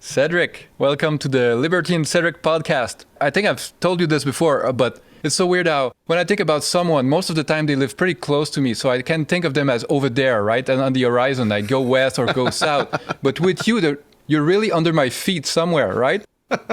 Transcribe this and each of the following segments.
Cedric, welcome to the Liberty and Cedric podcast. I think I've told you this before, but it's so weird how when I think about someone, most of the time they live pretty close to me. So I can think of them as over there, right? And on the horizon, I go west or go south. But with you, you're really under my feet somewhere, right?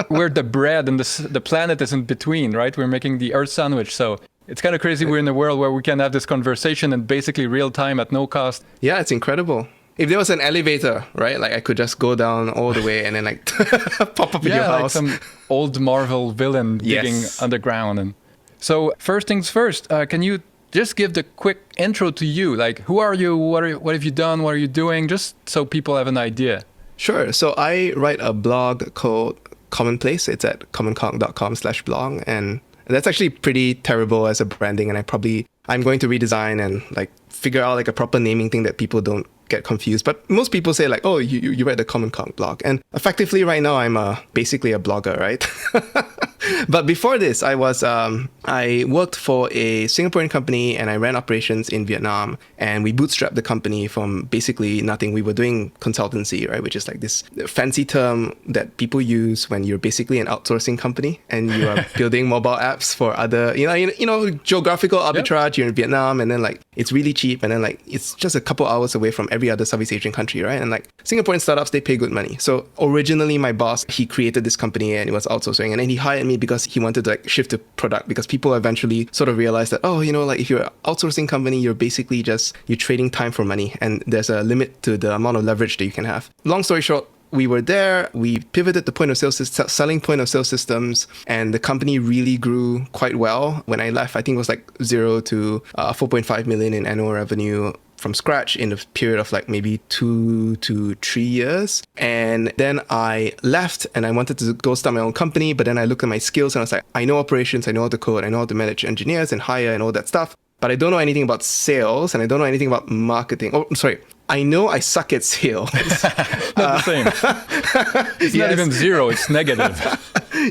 Where the bread and the planet is in between, right? We're making the Earth sandwich. So it's kind of crazy we're in a world where we can have this conversation in basically real time at no cost. Yeah, it's incredible. If there was an elevator, right, like I could just go down all the way and then like pop up in your house. Like some old Marvel villain digging underground. And so first things first, can you just give the quick intro to you? Like, who are you? What have you done? What are you doing? Just so people have an idea. Sure. So I write a blog called Commonplace. It's at commonconk.com/blog. And that's actually pretty terrible as a branding. And I'm going to redesign and like figure out like a proper naming thing that people don't get confused. But most people say like, oh, you write the Common Conk blog. And effectively right now I'm basically a blogger, right? But before this, I worked for a Singaporean company and I ran operations in Vietnam, and we bootstrapped the company from basically nothing. We were doing consultancy, right? Which is like this fancy term that people use when you're basically an outsourcing company and you are building mobile apps for other, geographical arbitrage. Yep. You're in Vietnam and then like it's really cheap and then like it's just a couple hours away from every other Southeast Asian country, right? And like Singaporean startups, they pay good money. So originally my boss, he created this company and it was outsourcing, and then he hired me because he wanted to like shift to product, because people eventually sort of realized that, like if you're an outsourcing company, you're basically you're trading time for money, and there's a limit to the amount of leverage that you can have. Long story short, we were there, we pivoted to selling point of sale systems, and the company really grew quite well. When I left, I think it was like 0 to 4.5 million in annual revenue from scratch in a period of like maybe 2 to 3 years. And then I left and I wanted to go start my own company, but then I looked at my skills and I was like, I know operations, I know how to code, I know how to manage engineers and hire and all that stuff, but I don't know anything about sales and I don't know anything about marketing. Oh, I'm sorry. I know I suck at sales. Not the same. It's not even 0, it's negative.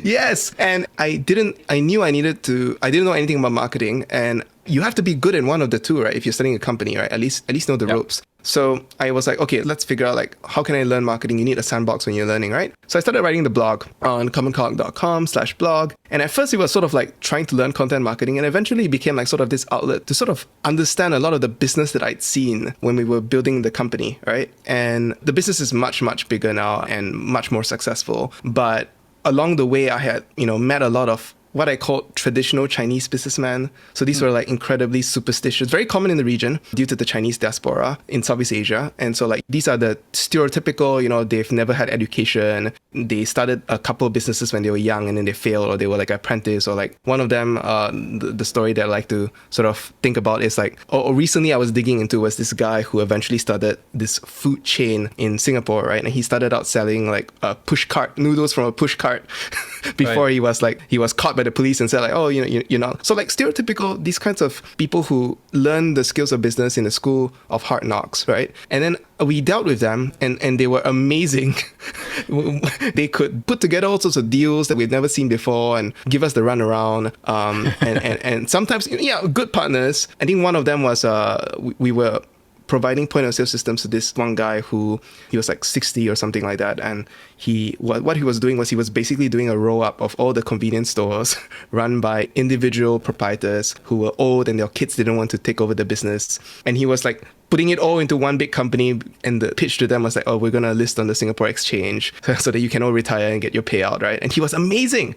Yes. And I didn't know anything about marketing, and you have to be good in one of the two, right? If you're starting a company, right? At least know the ropes. So I was like, okay, let's figure out like, how can I learn marketing? You need a sandbox when you're learning, right? So I started writing the blog on commonconk.com/blog. And at first it was sort of like trying to learn content marketing, and eventually it became like sort of this outlet to sort of understand a lot of the business that I'd seen when we were building the company, right? And the business is much, much bigger now and much more successful. But along the way, I had, met a lot of what I call traditional Chinese businessmen. So these were like incredibly superstitious, very common in the region due to the Chinese diaspora in Southeast Asia. And so like these are the stereotypical, they've never had education. They started a couple of businesses when they were young and then they failed, or they were like apprentice, or like one of them, the story that I like to sort of think about is like, recently I was digging into was this guy who eventually started this food chain in Singapore, right? And he started out selling like a push cart, noodles from a push cart before he was caught by the police and said like, you're not. So like stereotypical, these kinds of people who learn the skills of business in the school of hard knocks, right? And then we dealt with them and they were amazing. They could put together all sorts of deals that we've never seen before and give us the runaround. And sometimes, good partners. I think one of them was, we were providing point of sale systems to this one guy who he was like 60 or something like that, and what he was doing was he was basically doing a roll up of all the convenience stores run by individual proprietors who were old and their kids didn't want to take over the business, and he was like putting it all into one big company, and the pitch to them was like, we're gonna list on the Singapore Exchange so that you can all retire and get your payout, right? And he was amazing.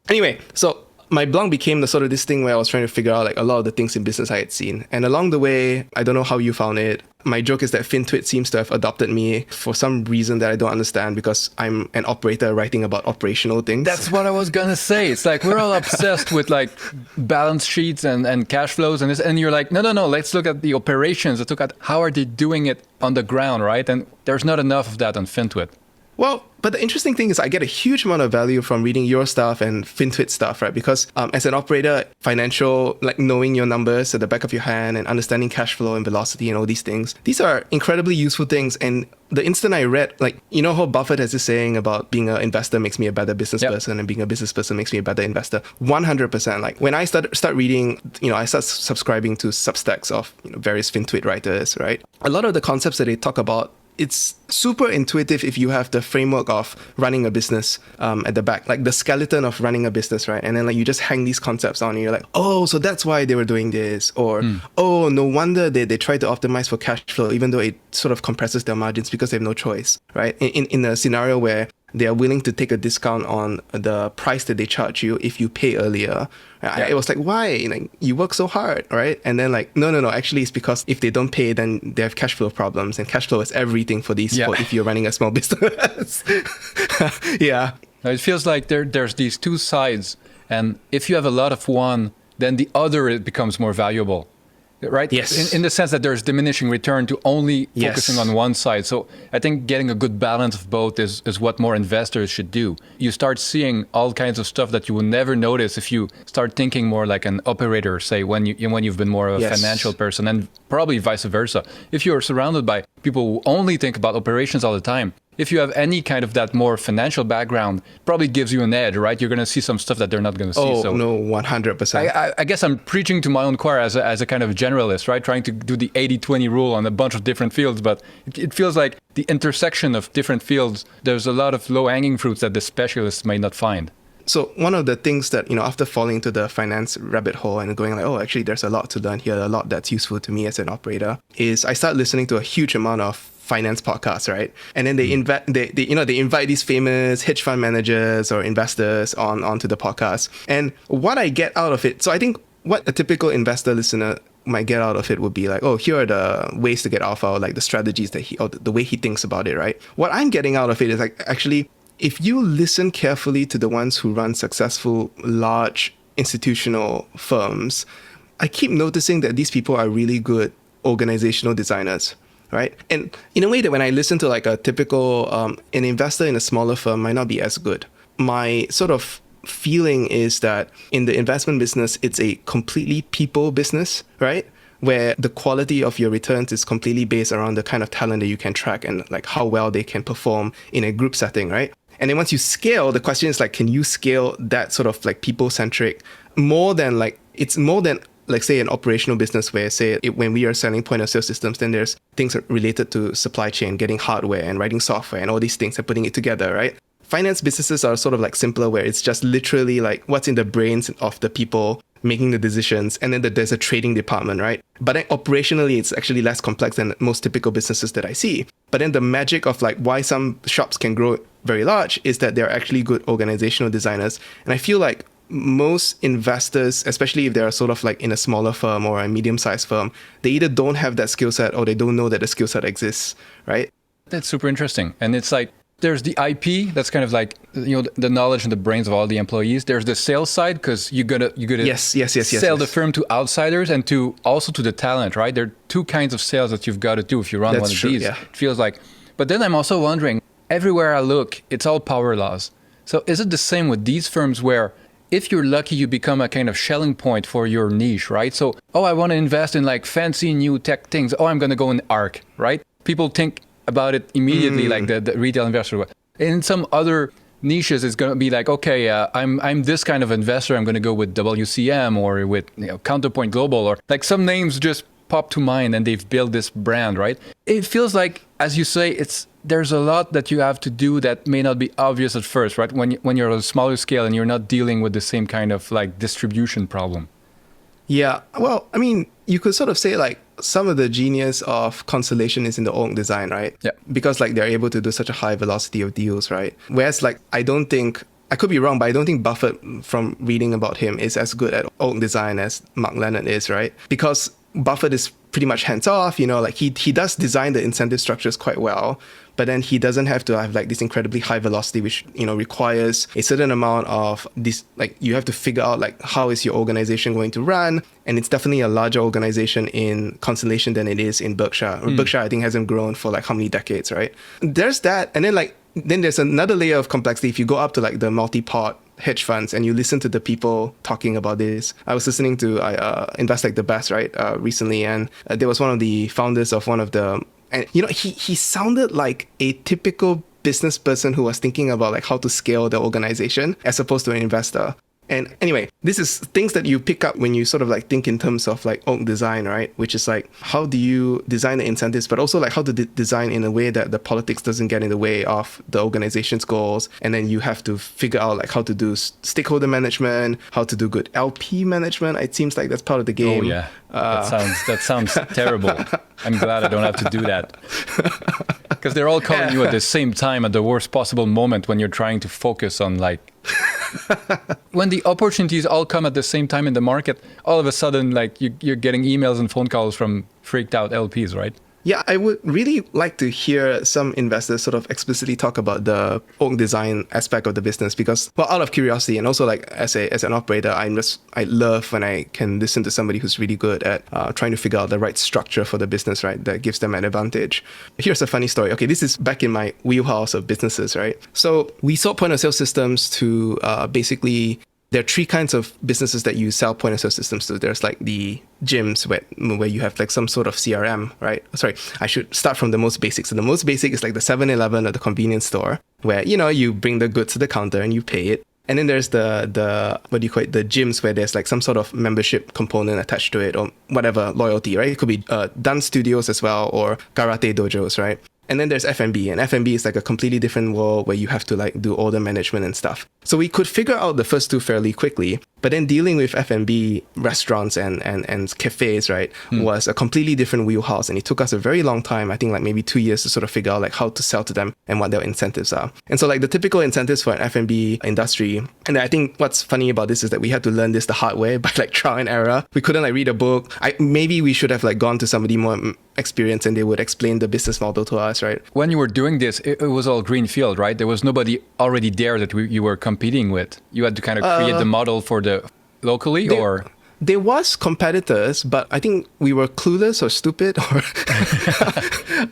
Anyway, so my blog became the sort of this thing where I was trying to figure out like a lot of the things in business I had seen. And along the way, I don't know how you found it. My joke is that FinTwit seems to have adopted me for some reason that I don't understand, because I'm an operator writing about operational things. That's what I was gonna say. It's like we're all obsessed with like balance sheets and cash flows and this, and you're like, no, let's look at the operations. Let's look at how are they doing it on the ground, right? And there's not enough of that on FinTwit. Well, but the interesting thing is I get a huge amount of value from reading your stuff and FinTwit stuff, right? Because as an operator, financial, like knowing your numbers at the back of your hand and understanding cash flow and velocity and all these things, these are incredibly useful things. And the instant I read, like, how Buffett has this saying about being an investor makes me a better business person, and being a business person makes me a better investor. 100%. Like when I start reading, I start subscribing to Substacks of various FinTwit writers, right? A lot of the concepts that they talk about it's super intuitive if you have the framework of running a business at the back, like the skeleton of running a business, right? And then like you just hang these concepts on and you're like, oh, so that's why they were doing this. Or, oh, no wonder they try to optimize for cash flow, even though it sort of compresses their margins because they have no choice, right? In a scenario where they are willing to take a discount on the price that they charge you if you pay earlier. It was like, why? Like, you work so hard, right? And then like, no. Actually, it's because if they don't pay, then they have cash flow problems. And cash flow is everything for these, for if you're running a small business. Yeah. Now, it feels like there's these two sides. And if you have a lot of one, then the other it becomes more valuable. Right? Yes. In the sense that there's diminishing return to only focusing on one side. So I think getting a good balance of both is what more investors should do. You start seeing all kinds of stuff that you will never notice if you start thinking more like an operator, say, when you've been more of a financial person, and probably vice versa. If you're surrounded by people who only think about operations all the time, if you have any kind of that more financial background, probably gives you an edge, right? You're going to see some stuff that they're not going to see. Oh, so no, 100%. I guess I'm preaching to my own choir as a kind of generalist, right? Trying to do the 80-20 rule on a bunch of different fields. But it feels like the intersection of different fields, there's a lot of low-hanging fruits that the specialists may not find. So one of the things that, after falling into the finance rabbit hole and going like, oh, actually, there's a lot to learn here, a lot that's useful to me as an operator, is I started listening to a huge amount of finance podcasts, right? And then they invite these famous hedge fund managers or investors onto the podcast. And what I get out of it, so I think what a typical investor listener might get out of it would be like, oh, here are the ways to get alpha, or like the strategies that or the way he thinks about it, right? What I'm getting out of it is like, actually, if you listen carefully to the ones who run successful, large institutional firms, I keep noticing that these people are really good organizational designers, right? And in a way that when I listen to like a typical, an investor in a smaller firm might not be as good. My sort of feeling is that in the investment business, it's a completely people business, right? Where the quality of your returns is completely based around the kind of talent that you can track and like how well they can perform in a group setting, right? And then once you scale, the question is like, can you scale that sort of like people-centric more than like say an operational business where when we are selling point of sale systems, then there's things related to supply chain, getting hardware and writing software and all these things and putting it together, right? Finance businesses are sort of like simpler, where it's just literally like what's in the brains of the people making the decisions, and then there's a trading department, right? But then operationally, it's actually less complex than most typical businesses that I see. But then the magic of like why some shops can grow very large is that they're actually good organizational designers. And I feel like most investors, especially if they're sort of like in a smaller firm or a medium-sized firm, they either don't have that skill set or they don't know that the skill set exists, right? That's super interesting. And it's like, there's the IP, that's kind of like, the knowledge and the brains of all the employees. There's the sales side, because you gotta sell the firm to outsiders and also to the talent, right? There are two kinds of sales that you've got to do if you run one of these. Yeah. It feels like. But then I'm also wondering, everywhere I look, it's all power laws. So is it the same with these firms where if you're lucky, you become a kind of shelling point for your niche, right? So, I want to invest in like fancy new tech things. I'm going to go in ARC, right? People think about it immediately, like the retail investor. In some other niches, it's going to be like, okay, I'm this kind of investor. I'm going to go with WCM or with Counterpoint Global, or like some names just pop to mind and they've built this brand, right? It feels like, as you say, there's a lot that you have to do that may not be obvious at first, right? When you're on a smaller scale and you're not dealing with the same kind of like distribution problem. Yeah, well, I mean, you could sort of say like some of the genius of Constellation is in the org design, right? Yeah. Because like they're able to do such a high velocity of deals, right? Whereas like I could be wrong, but I don't think Buffett, from reading about him, is as good at org design as Mark Leonard is, right? Because Buffett is pretty much hands-off, like he does design the incentive structures quite well, but then he doesn't have to have like this incredibly high velocity, which, requires a certain amount of this, like you have to figure out like how is your organization going to run. And it's definitely a larger organization in Constellation than it is in Berkshire. Berkshire, I think, hasn't grown for like how many decades, right? There's that. And then there's another layer of complexity. If you go up to like the multi-pot hedge funds and you listen to the people talking about this. I was listening to Invest Like the Best, right, recently, and there was one of the founders of one of the, and he sounded like a typical business person who was thinking about like how to scale the organization as opposed to an investor. And anyway, this is things that you pick up when you sort of like think in terms of like org design, right? Which is like, how do you design the incentives, but also like how to design in a way that the politics doesn't get in the way of the organization's goals. And then you have to figure out like how to do stakeholder management, how to do good LP management. It seems like that's part of the game. Oh yeah, that sounds terrible. I'm glad I don't have to do that. Because they're all calling you at the same time at the worst possible moment when you're trying to focus on like when the opportunities all come at the same time in the market, all of a sudden like you're getting emails and phone calls from freaked out LPs, right? Yeah, I would really like to hear some investors sort of explicitly talk about the org design aspect of the business because, well, out of curiosity and also like as an operator, I love when I can listen to somebody who's really good at trying to figure out the right structure for the business, right? That gives them an advantage. Here's a funny story. Okay, this is back in my wheelhouse of businesses, right? So we sold point of sale systems to basically. There are three kinds of businesses that you sell point of sale systems to. There's like the gyms where you have like some sort of CRM, right? Sorry, I should start from the most basic. So the most basic is like the 7-Eleven or the convenience store where, you bring the goods to the counter and you pay it. And then there's the what do you call it? The gyms where there's like some sort of membership component attached to it or whatever, loyalty, right? It could be dance studios as well or karate dojos, right? And then there's F&B, and F&B is like a completely different world where you have to like do order management and stuff. So we could figure out the first two fairly quickly, but then dealing with F&B restaurants and cafes, right, was a completely different wheelhouse. And it took us a very long time, I think like maybe 2 years to sort of figure out like how to sell to them and what their incentives are. And so like the typical incentives for an F&B industry, and I think what's funny about this is that we had to learn this the hard way by like trial and error. We couldn't like read a book. Maybe we should have like gone to somebody more experienced and they would explain the business model to us, right? When you were doing this, it was all greenfield, right? There was nobody already there that you were competing with. You had to kind of create the model for the locally, or there was competitors, but I think we were clueless or stupid,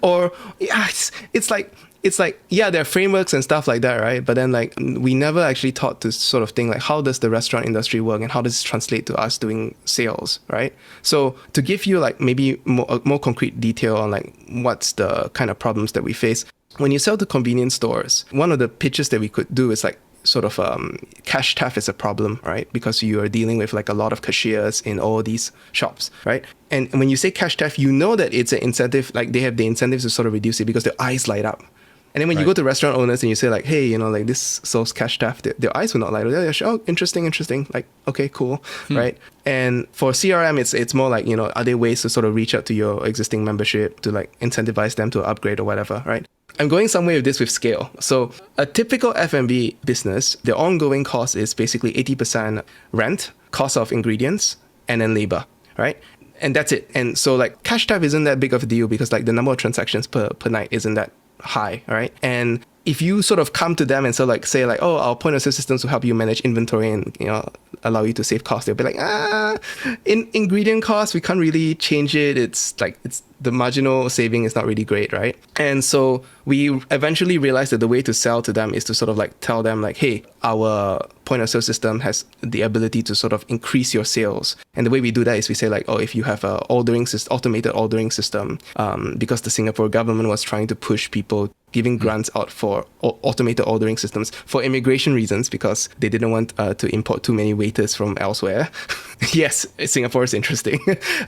or yeah, it's like yeah, there are frameworks and stuff like that, right? But then like we never actually taught to sort of think like how does the restaurant industry work and how does it translate to us doing sales, right? So to give you like maybe more concrete detail on like what's the kind of problems that we face when you sell to convenience stores, one of the pitches that we could do is like sort of cash theft is a problem, right? Because you are dealing with like a lot of cashiers in all these shops, right? And when you say cash theft, you know that it's an incentive, like they have the incentives to sort of reduce it because their eyes light up. And then when you go to restaurant owners and you say like, hey, like this sells cash theft, their eyes will not light up. Yeah, sure. Oh, interesting. Like, okay, cool, right? And for CRM, it's more like, are there ways to sort of reach out to your existing membership to like incentivize them to upgrade or whatever, right? I'm going somewhere with this with scale. So a typical F&B business, the ongoing cost is basically 80% rent, cost of ingredients, and then labor, right? And that's it. And so like cash theft isn't that big of a deal because like the number of transactions per night isn't that high, right? And if you sort of come to them and so like say like, oh, our point of sale systems will help you manage inventory and allow you to save costs, they'll be like, in ingredient costs, we can't really change it. It's the marginal saving is not really great, right? And so we eventually realized that the way to sell to them is to sort of like tell them like, hey, our point of sale system has the ability to sort of increase your sales. And the way we do that is we say like, oh, if you have a automated ordering system, because the Singapore government was trying to push people giving grants out for automated ordering systems for immigration reasons because they didn't want to import too many waiters from elsewhere. Yes, Singapore is interesting.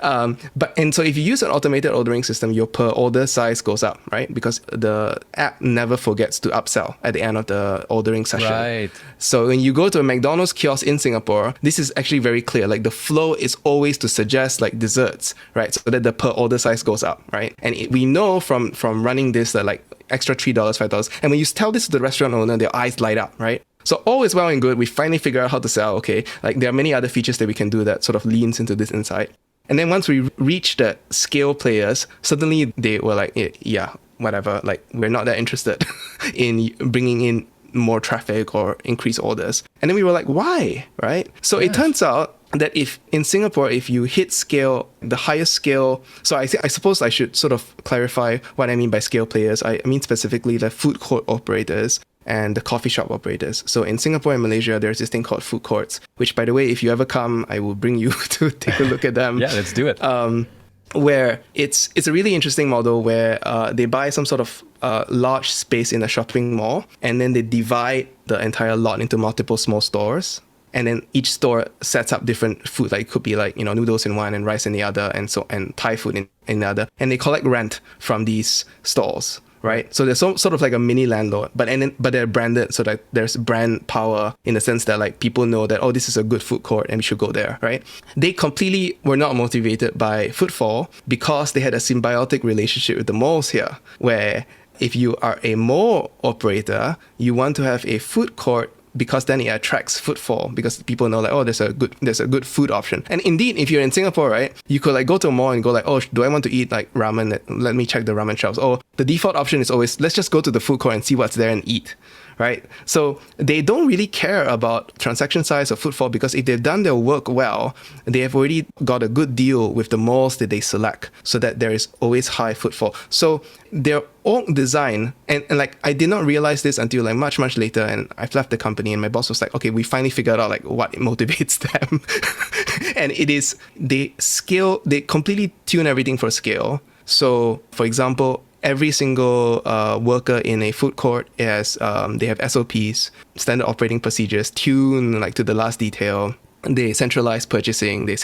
And so if you use an automated ordering system, your per order size goes up, right? Because the app never forgets to upsell at the end of the ordering session. Right. So when you go to a McDonald's kiosk in Singapore, this is actually very clear. Like the flow is always to suggest like desserts, right? So that the per order size goes up, right? And we know from running this that like extra $3, $5. And when you tell this to the restaurant owner, their eyes light up, right? So all is well and good. We finally figure out how to sell. Okay, like there are many other features that we can do that sort of leans into this insight. And then once we reach the scale players, suddenly they were like, yeah, whatever. Like we're not that interested in bringing in more traffic or increase orders. And then we were like, why? Right? So It turns out that if in Singapore, if you hit scale, the highest scale, so I suppose I should sort of clarify what I mean by scale players. I mean specifically the food court operators and the coffee shop operators. So in Singapore and Malaysia, there's this thing called food courts, which by the way, if you ever come, I will bring you to take a look at them. Yeah, let's do it. Where it's a really interesting model where they buy some sort of large space in a shopping mall and then they divide the entire lot into multiple small stores. And then each store sets up different food. Like it could be like, noodles in one and rice in the other, and Thai food in the other. And they collect rent from these stalls. Right, so they're sort of like a mini landlord, but they're branded, so that there's brand power in the sense that like people know that, oh, this is a good food court and we should go there. Right, they completely were not motivated by footfall because they had a symbiotic relationship with the malls here, where if you are a mall operator, you want to have a food court because then it attracts footfall, because people know like, oh, there's a good food option. And indeed, if you're in Singapore, right, you could like go to a mall and go like, oh, do I want to eat like ramen? Let me check the ramen shelves. Or the default option is always, let's just go to the food court and see what's there and eat. Right? So they don't really care about transaction size or footfall, because if they've done their work well, they have already got a good deal with the malls that they select, so that there is always high footfall. So their org design, and like I did not realize this until like much later, and I've left the company and my boss was like, okay, we finally figured out like what motivates them. And it is they completely tune everything for scale. So for example, every single worker in a food court has they have SOPs, standard operating procedures, tuned like to the last detail. They centralize purchasing. They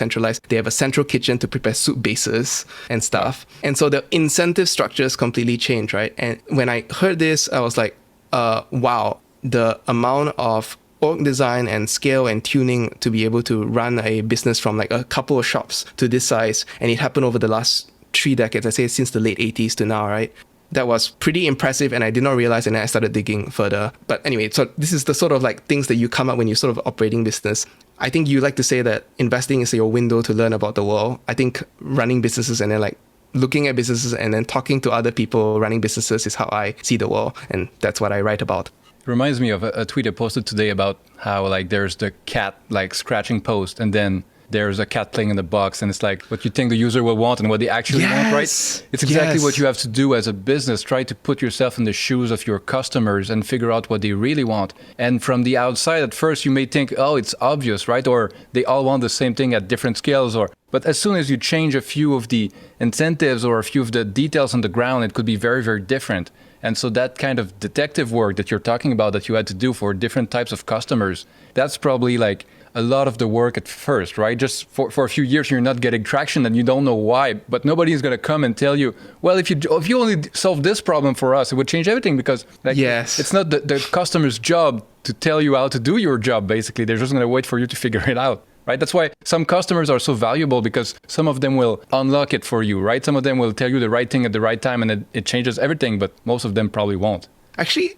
have a central kitchen to prepare soup bases and stuff. And so the incentive structures completely change, right? And when I heard this, I was like, wow, the amount of org design and scale and tuning to be able to run a business from like a couple of shops to this size. And it happened over the last 3 decades, I say since the late 80s to now, right? That was pretty impressive, and I did not realize, and then I started digging further. But anyway, so this is the sort of like things that you come up when you're sort of operating business. I think you like to say that investing is your window to learn about the world. I think running businesses and then like looking at businesses and then talking to other people running businesses is how I see the world, and that's what I write about. It reminds me of a tweet I posted today about how like there's the cat like scratching post, and then there's a cat playing in the box, and it's like what you think the user will want and what they actually want, right? It's exactly what you have to do as a business. Try to put yourself in the shoes of your customers and figure out what they really want. And from the outside, at first, you may think, oh, it's obvious, right? Or they all want the same thing at different scales. But as soon as you change a few of the incentives or a few of the details on the ground, it could be very, very different. And so that kind of detective work that you're talking about that you had to do for different types of customers, that's probably like a lot of the work at first, right? Just for a few years, you're not getting traction and you don't know why, but nobody is going to come and tell you, well, if you only solve this problem for us, it would change everything, because like, it's not the customer's job to tell you how to do your job, basically. They're just going to wait for you to figure it out, right? That's why some customers are so valuable, because some of them will unlock it for you, right? Some of them will tell you the right thing at the right time and it changes everything, but most of them probably won't. Actually,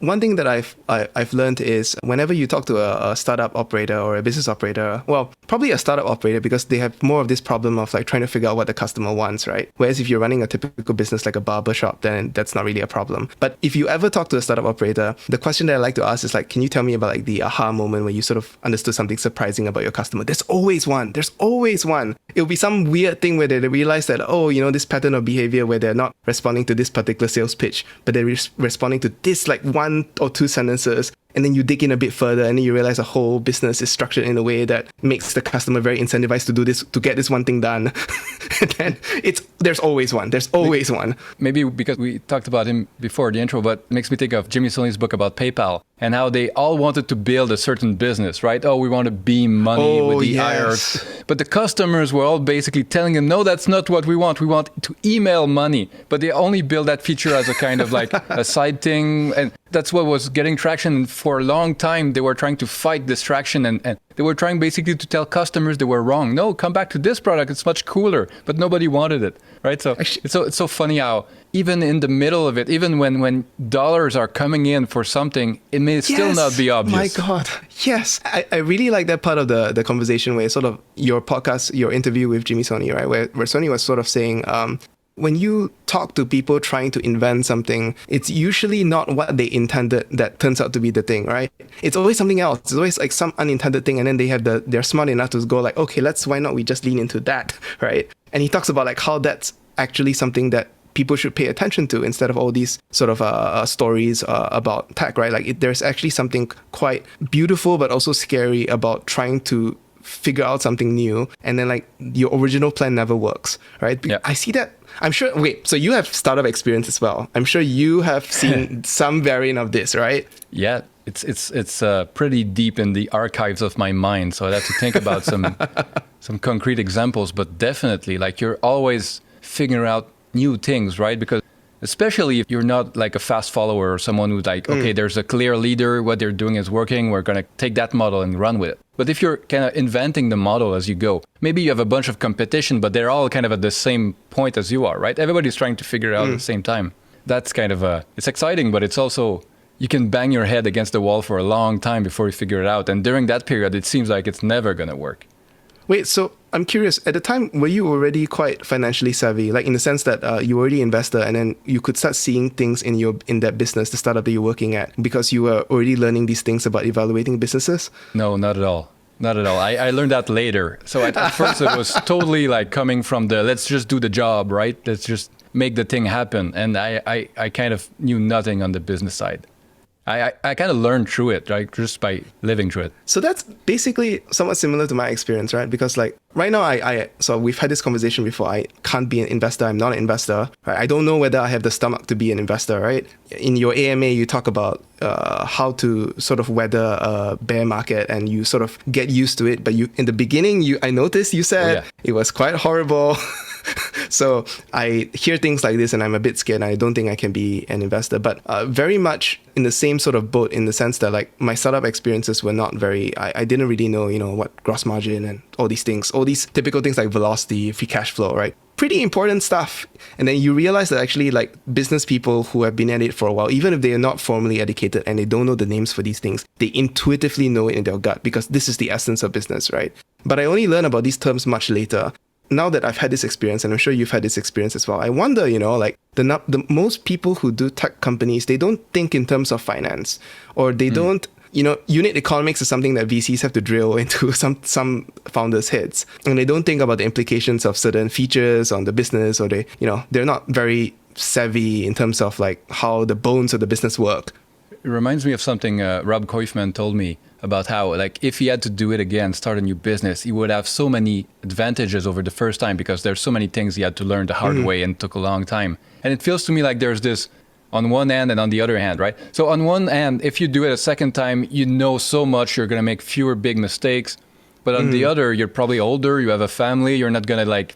one thing that I've learned is whenever you talk to a startup operator or a business operator, well, probably a startup operator, because they have more of this problem of like trying to figure out what the customer wants, right? Whereas if you're running a typical business like a barber shop, then that's not really a problem. But if you ever talk to a startup operator, the question that I like to ask is like, can you tell me about like the aha moment where you sort of understood something surprising about your customer? There's always one. It'll be some weird thing where they realize that, oh, this pattern of behavior where they're not responding to this particular sales pitch, but they're responding to this like 1 or 2 sentences, and then you dig in a bit further, and then you realize the whole business is structured in a way that makes the customer very incentivized to do this, to get this one thing done. And then there's always one. Maybe because we talked about him before the intro, but it makes me think of Jimmy Soni's book about PayPal and how they all wanted to build a certain business, right? Oh, we want to beam money with the IRS. But the customers were all basically telling them, no, that's not what we want. We want to email money. But they only built that feature as a kind of like a side thing. And that's what was getting traction. And for a long time, they were trying to fight distraction, and they were trying basically to tell customers they were wrong. No, come back to this product. It's much cooler. But nobody wanted it, right? So it's so funny how even in the middle of it, even when dollars are coming in for something, it may still not be obvious. My God. Yes. I really like that part of the conversation where sort of your podcast, your interview with Jimmy Soni, right? Where Soni was sort of saying, when you talk to people trying to invent something, it's usually not what they intended that turns out to be the thing, right? It's always something else. It's always like some unintended thing, and then they're smart enough to go like, okay, why not we just lean into that, right? And he talks about like how that's actually something that people should pay attention to instead of all these sort of stories about tech, right? Like there's actually something quite beautiful but also scary about trying to figure out something new, and then like your original plan never works, right? Yeah. I see that. I'm sure. Wait, so you have startup experience as well. I'm sure you have seen some variant of this, right? Yeah, it's pretty deep in the archives of my mind. So I have to think about some concrete examples. But definitely, like you're always figuring out new things, right? Because especially if you're not like a fast follower or someone who's like, okay, there's a clear leader, what they're doing is working, we're going to take that model and run with it. But if you're kind of inventing the model as you go, maybe you have a bunch of competition, but they're all kind of at the same point as you are, right? Everybody's trying to figure it out at the same time. That's kind of it's exciting, but it's also, you can bang your head against the wall for a long time before you figure it out. And during that period, it seems like it's never going to work. Wait, so I'm curious, at the time, were you already quite financially savvy? Like in the sense that you were already an investor and then you could start seeing things in that business, the startup that you're working at, because you were already learning these things about evaluating businesses? No, not at all. Not at all. I learned that later. So at first it was totally like coming from the, let's just do the job, right? Let's just make the thing happen. And I kind of knew nothing on the business side. I kind of learned through it, right? Just by living through it. So that's basically somewhat similar to my experience, right? Because like right now, so we've had this conversation before. I can't be an investor. I'm not an investor. Right? I don't know whether I have the stomach to be an investor, right? In your AMA, you talk about how to sort of weather a bear market and you sort of get used to it. But you, in the beginning, I noticed you said it was quite horrible. So I hear things like this and I'm a bit scared. I don't think I can be an investor, but very much in the same sort of boat in the sense that like my startup experiences were not very, I didn't really know, what gross margin and all these things, all these typical things like velocity, free cash flow, right? Pretty important stuff. And then you realize that actually like business people who have been at it for a while, even if they are not formally educated and they don't know the names for these things, they intuitively know it in their gut because this is the essence of business, right? But I only learned about these terms much later. Now that I've had this experience, and I'm sure you've had this experience as well, I wonder, like the most people who do tech companies, they don't think in terms of finance, or they don't, unit economics is something that VCs have to drill into some founders' heads, and they don't think about the implications of certain features on the business, or they're not very savvy in terms of like how the bones of the business work. It reminds me of something Rob Koifman told me about how, like, if he had to do it again, start a new business, he would have so many advantages over the first time because there's so many things he had to learn the hard way and took a long time. And it feels to me like there's this on one hand and on the other hand, right? So on one hand, if you do it a second time, you know so much, you're going to make fewer big mistakes. But on the other, you're probably older, you have a family, you're not going to like,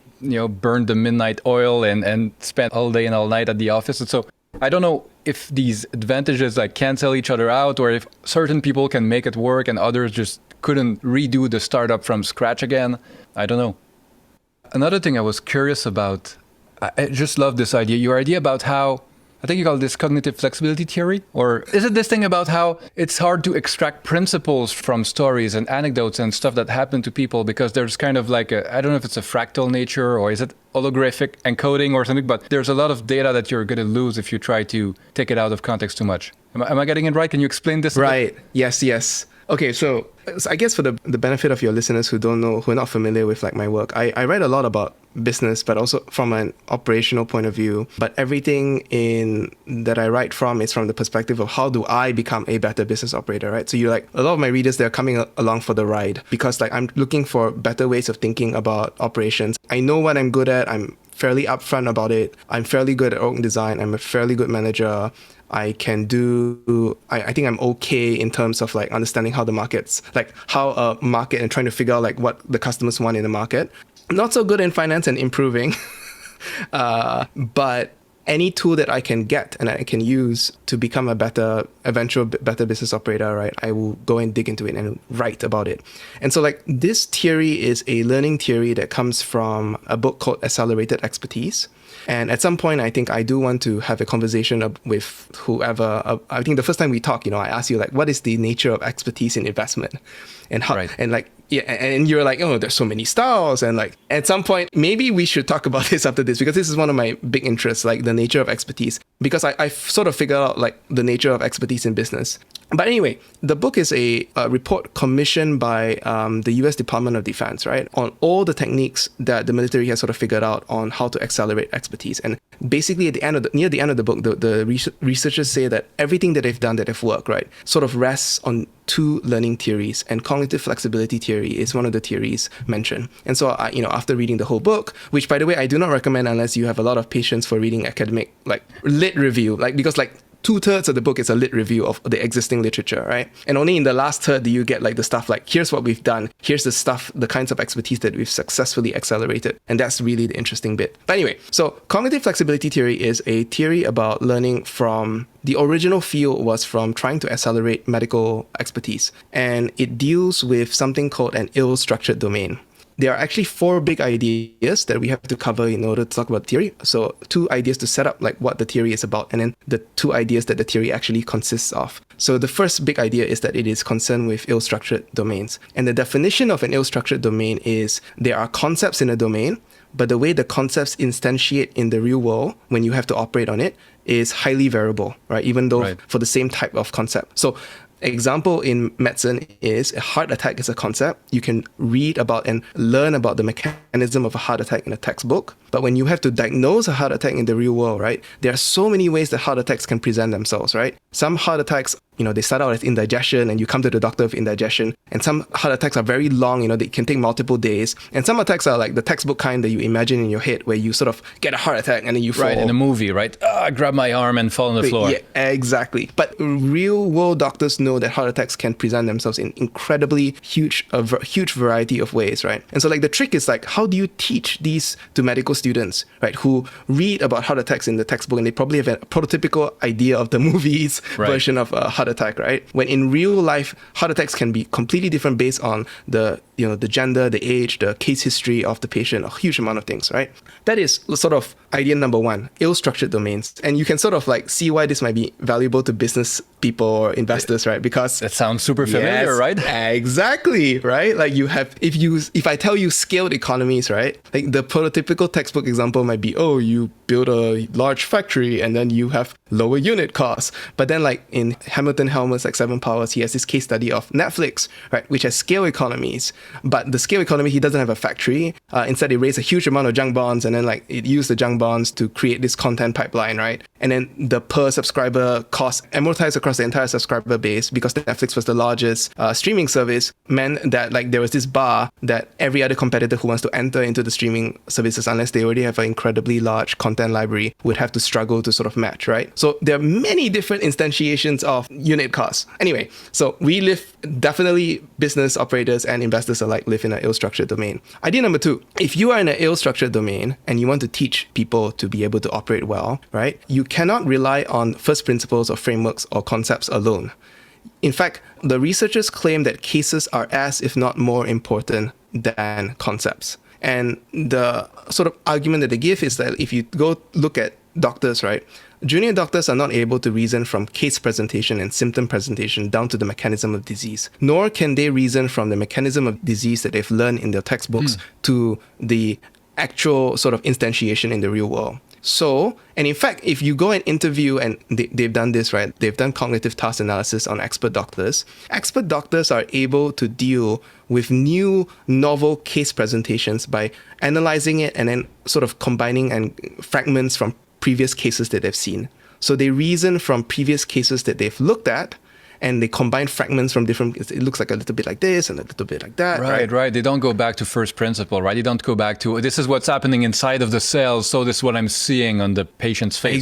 burn the midnight oil and spend all day and all night at the office. And so I don't know if these advantages like cancel each other out, or if certain people can make it work and others just couldn't redo the startup from scratch again. I don't know. Another thing I was curious about, I just love this idea, your idea about how, I think you call this cognitive flexibility theory, or is it this thing about how it's hard to extract principles from stories and anecdotes and stuff that happen to people because there's kind of like I don't know if it's a fractal nature or is it holographic encoding or something, but there's a lot of data that you're going to lose if you try to take it out of context too much. Am I getting it right? Can you explain this? Right. Yes. Okay, so I guess for the benefit of your listeners who don't know, who are not familiar with like my work, I write a lot about business, but also from an operational point of view. But everything that I write from is from the perspective of how do I become a better business operator, right? So you're like, a lot of my readers, they're coming along for the ride because like I'm looking for better ways of thinking about operations. I know what I'm good at. I'm fairly upfront about it. I'm fairly good at org design. I'm a fairly good manager. I think I'm okay in terms of like understanding how the markets, like how a market and trying to figure out like what the customers want in the market. Not so good in finance and improving, but any tool that I can get and I can use to become a better business operator, right? I will go and dig into it and write about it. And so like this theory is a learning theory that comes from a book called Accelerated Expertise. And at some point, I think I do want to have a conversation with whoever. I think the first time we talked, I asked you like, what is the nature of expertise in investment, and how, and like, yeah, and you're like, oh, there's so many styles, and like, at some point, maybe we should talk about this after this because this is one of my big interests, like the nature of expertise. Because I sort of figured out like the nature of expertise in business. But anyway, the book is a report commissioned by the US Department of Defense, right, on all the techniques that the military has sort of figured out on how to accelerate expertise. And basically, near the end of the book, the researchers say that everything that they've done that have worked, right, sort of rests on two learning theories, and cognitive flexibility theory is one of the theories mentioned. And so, after reading the whole book, which by the way, I do not recommend unless you have a lot of patience for reading academic, like lit review, because 2/3 of the book is a lit review of the existing literature, right? And only in the last third do you get like the stuff like, here's what we've done, here's the stuff, the kinds of expertise that we've successfully accelerated. And that's really the interesting bit. But anyway, so cognitive flexibility theory is a theory about learning from, the original field was from trying to accelerate medical expertise. And it deals with something called an ill-structured domain. There are actually 4 big ideas that we have to cover in order to talk about theory. So 2 ideas to set up like what the theory is about, and then the 2 ideas that the theory actually consists of. So the first big idea is that it is concerned with ill-structured domains. And the definition of an ill-structured domain is there are concepts in a domain, but the way the concepts instantiate in the real world when you have to operate on it is highly variable, right? Even though for the same type of concept. So example in medicine is a heart attack is a concept. You can read about and learn about the mechanism of a heart attack in a textbook. But when you have to diagnose a heart attack in the real world, right, there are so many ways that heart attacks can present themselves, right? Some heart attacks, they start out as indigestion and you come to the doctor with indigestion. And some heart attacks are very long, they can take multiple days. And some attacks are like the textbook kind that you imagine in your head where you sort of get a heart attack and then you fall. Right, in a movie, right? I grab my arm and fall on the floor. Yeah, exactly. But real world doctors know that heart attacks can present themselves in incredibly huge variety of ways, right? And so like the trick is like, how do you teach these to medical students, right, who read about heart attacks in the textbook and they probably have a prototypical idea of the movie's version of a heart attack, right? When in real life, heart attacks can be completely different based on the gender, the age, the case history of the patient, a huge amount of things, right? That is sort of idea number 1, ill-structured domains. And you can sort of like see why this might be valuable to business people or investors, right? Because that sounds super familiar, right? Exactly, right? Like you have, if I tell you scaled economies, right? Like the prototypical textbook example might be, oh, you build a large factory and then you have lower unit costs. But then like in Hamilton Helmer's like 7 Powers, he has this case study of Netflix, right? Which has scale economies. But the scale economy, he doesn't have a factory. Instead, he raised a huge amount of junk bonds and then like it used the junk bonds to create this content pipeline, right? And then the per subscriber cost amortized across the entire subscriber base because Netflix was the largest streaming service, meant that like there was this bar that every other competitor who wants to enter into the streaming services, unless they already have an incredibly large content library, would have to struggle to sort of match, right? So there are many different instantiations of unit costs. Anyway, so we live, definitely business operators and investors alike live in an ill-structured domain. Idea number 2, if you are in an ill-structured domain and you want to teach people to be able to operate well, right, you cannot rely on first principles or frameworks or concepts alone. In fact, the researchers claim that cases are as, if not more important than concepts. And the sort of argument that they give is that if you go look at doctors, right, junior doctors are not able to reason from case presentation and symptom presentation down to the mechanism of disease, nor can they reason from the mechanism of disease that they've learned in their textbooks to the actual sort of instantiation in the real world. So, and in fact, if you go and interview, and they've done this, right? They've done cognitive task analysis on expert doctors. Expert doctors are able to deal with new, novel case presentations by analyzing it and then sort of combining and fragments from previous cases that they've seen. So they reason from previous cases that they've looked at, and they combine fragments from different, it looks like a little bit like this and a little bit like that. Right. They don't go back to first principle, right? They don't go back to, this is what's happening inside of the cells, so this is what I'm seeing on the patient's face.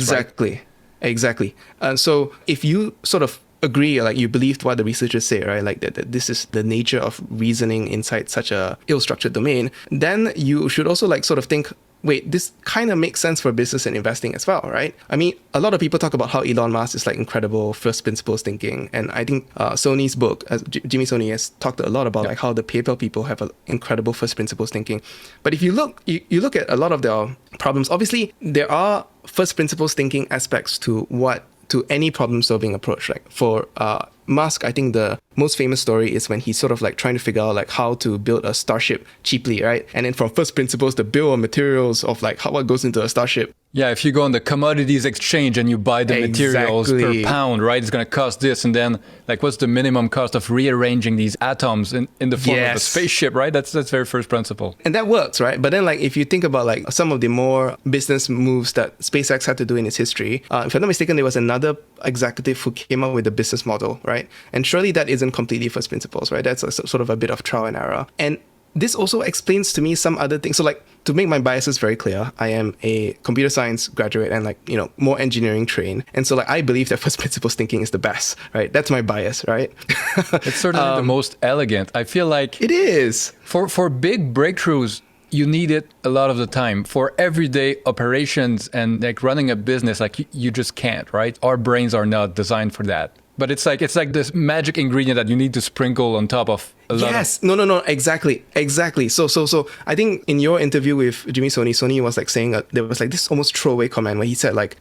Exactly. So if you sort of agree, like you believed what the researchers say, right? Like that this is the nature of reasoning inside such a ill-structured domain, then you should also like sort of think, wait, this kind of makes sense for business and investing as well, right? I mean, a lot of people talk about how Elon Musk is like incredible first principles thinking. And I think Sony's book, Jimmy Sony has talked a lot about like how the PayPal people have an incredible first principles thinking. But if you look, you look at a lot of their problems, obviously there are first principles thinking aspects to any problem-solving approach. Like for Musk, I think the most famous story is when he's sort of like trying to figure out like how to build a starship cheaply, right? And then from first principles, the bill of materials of like what goes into a starship Yeah, if you go on the commodities exchange and you buy the materials per pound, right? It's going to cost this. And then, like, what's the minimum cost of rearranging these atoms in the form of a spaceship, right? That's very first principle. And that works, right? But then, like, if you think about, like, some of the more business moves that SpaceX had to do in its history, if I'm not mistaken, there was another executive who came up with a business model, right? And surely that isn't completely first principles, right? That's sort of a bit of trial and error. And this also explains to me some other things. So, like, to make my biases very clear, I am a computer science graduate and, like, you know, more engineering trained. And so, like, I believe that first principles thinking is the best, right? That's my bias, right? It's certainly the most elegant. I feel like it is. For big breakthroughs, you need it a lot of the time. For everyday operations and, like, running a business, like, you just can't, right? Our brains are not designed for that. But it's like this magic ingredient that you need to sprinkle on top of a lot. Yes, no, exactly. So I think in your interview with Jimmy Sony was like saying there was like this almost throwaway comment where he said like,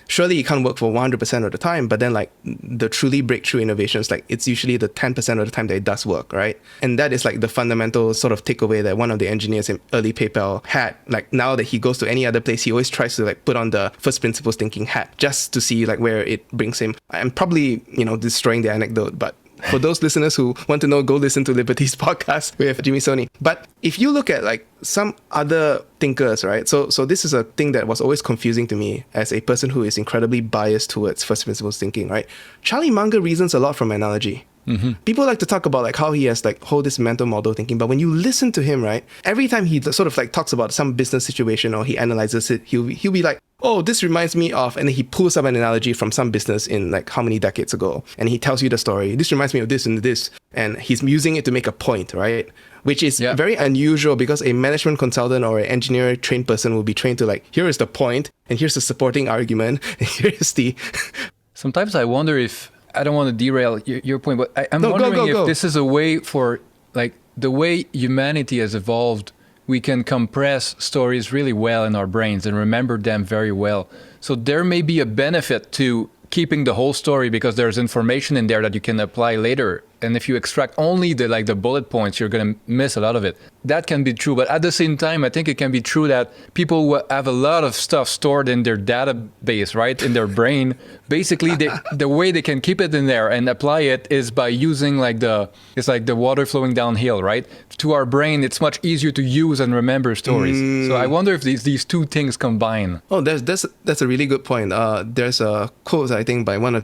surely it can't work for 100% of the time, but then like the truly breakthrough innovations, like it's usually the 10% of the time that it does work, right? And that is like the fundamental sort of takeaway that one of the engineers in early PayPal had. Like now that he goes to any other place, he always tries to like put on the first principles thinking hat just to see like where it brings him. I'm probably, you know, destroying the anecdote, but for those listeners who want to know, go listen to Liberty's podcast with Jimmy Sony. But if you look at like some other thinkers, right? So this is a thing that was always confusing to me as a person who is incredibly biased towards first principles thinking, right? Charlie Munger reasons a lot from analogy. Mm-hmm. People like to talk about like how he has like whole this mental model thinking, but when you listen to him, right, every time he sort of like talks about some business situation or he analyzes it, he'll be like, oh, this reminds me of, and then he pulls up an analogy from some business in like how many decades ago, and he tells you the story. This reminds me of this and this, and he's using it to make a point, right? Which is very unusual because a management consultant or an engineer trained person will be trained to like, here is the point, and here's the supporting argument, and here's the. Sometimes I wonder if, I don't want to derail your point, but I'm wondering if this is a way for, like, the way humanity has evolved, we can compress stories really well in our brains and remember them very well. So there may be a benefit to keeping the whole story because there's information in there that you can apply later. And if you extract only the bullet points, you're going to miss a lot of it. That can be true. But at the same time, I think it can be true that people who have a lot of stuff stored in their database, right, in their brain, basically the way they can keep it in there and apply it is by using it's like the water flowing downhill, right? To our brain, it's much easier to use and remember stories. So I wonder if these two things combine. Oh, that's a really good point. There's a quote, I think, by I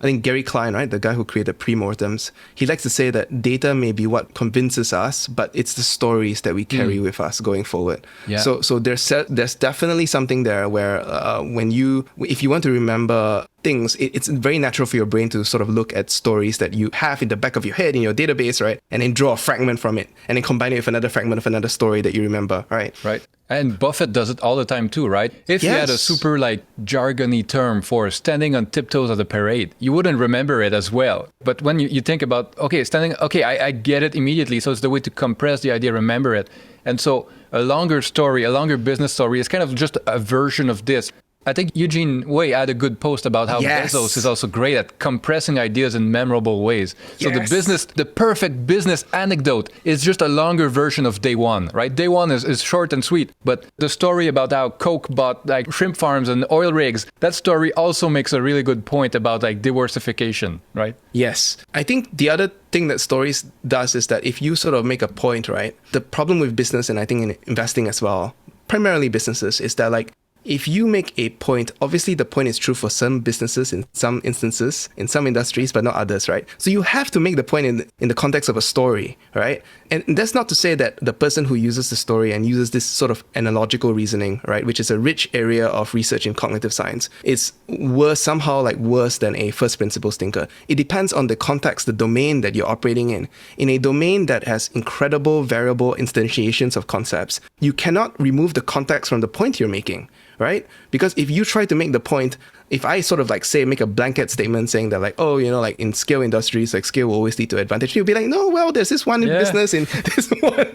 think Gary Klein, right, the guy who created Premortems. He likes to say that data may be what convinces us, but it's the stories that we carry with us going forward. Yeah. So there's definitely something there where if you want to remember things, it's very natural for your brain to sort of look at stories that you have in the back of your head in your database, right? And then draw a fragment from it and then combine it with another fragment of another story that you remember, right? Right. And Buffett does it all the time too, right? If you had a super like jargony term for standing on tiptoes at a parade, you wouldn't remember it as well. But when you think about, I get it immediately. So it's the way to compress the idea, remember it. And so a longer story, a longer business story is kind of just a version of this. I think Eugene Wei had a good post about how Bezos is also great at compressing ideas in memorable ways. So the perfect business anecdote is just a longer version of day one, right? Day one is short and sweet, but the story about how Coke bought like shrimp farms and oil rigs, that story also makes a really good point about like diversification, right? Yes. I think the other thing that stories does is that if you sort of make a point, right? The problem with business, and I think in investing as well, primarily businesses, is that like, if you make a point, obviously the point is true for some businesses in some instances, in some industries, but not others, right? So you have to make the point in the context of a story, right? And that's not to say that the person who uses the story and uses this sort of analogical reasoning, right, which is a rich area of research in cognitive science, is somehow worse than a first principles thinker. It depends on the context, the domain that you're operating in. In a domain that has incredible variable instantiations of concepts, you cannot remove the context from the point you're making. Right? Because if you try to make the point, if I sort of make a blanket statement saying that in scale industries, like scale will always lead to advantage, you'll be like, no, well, there's this one business in this one.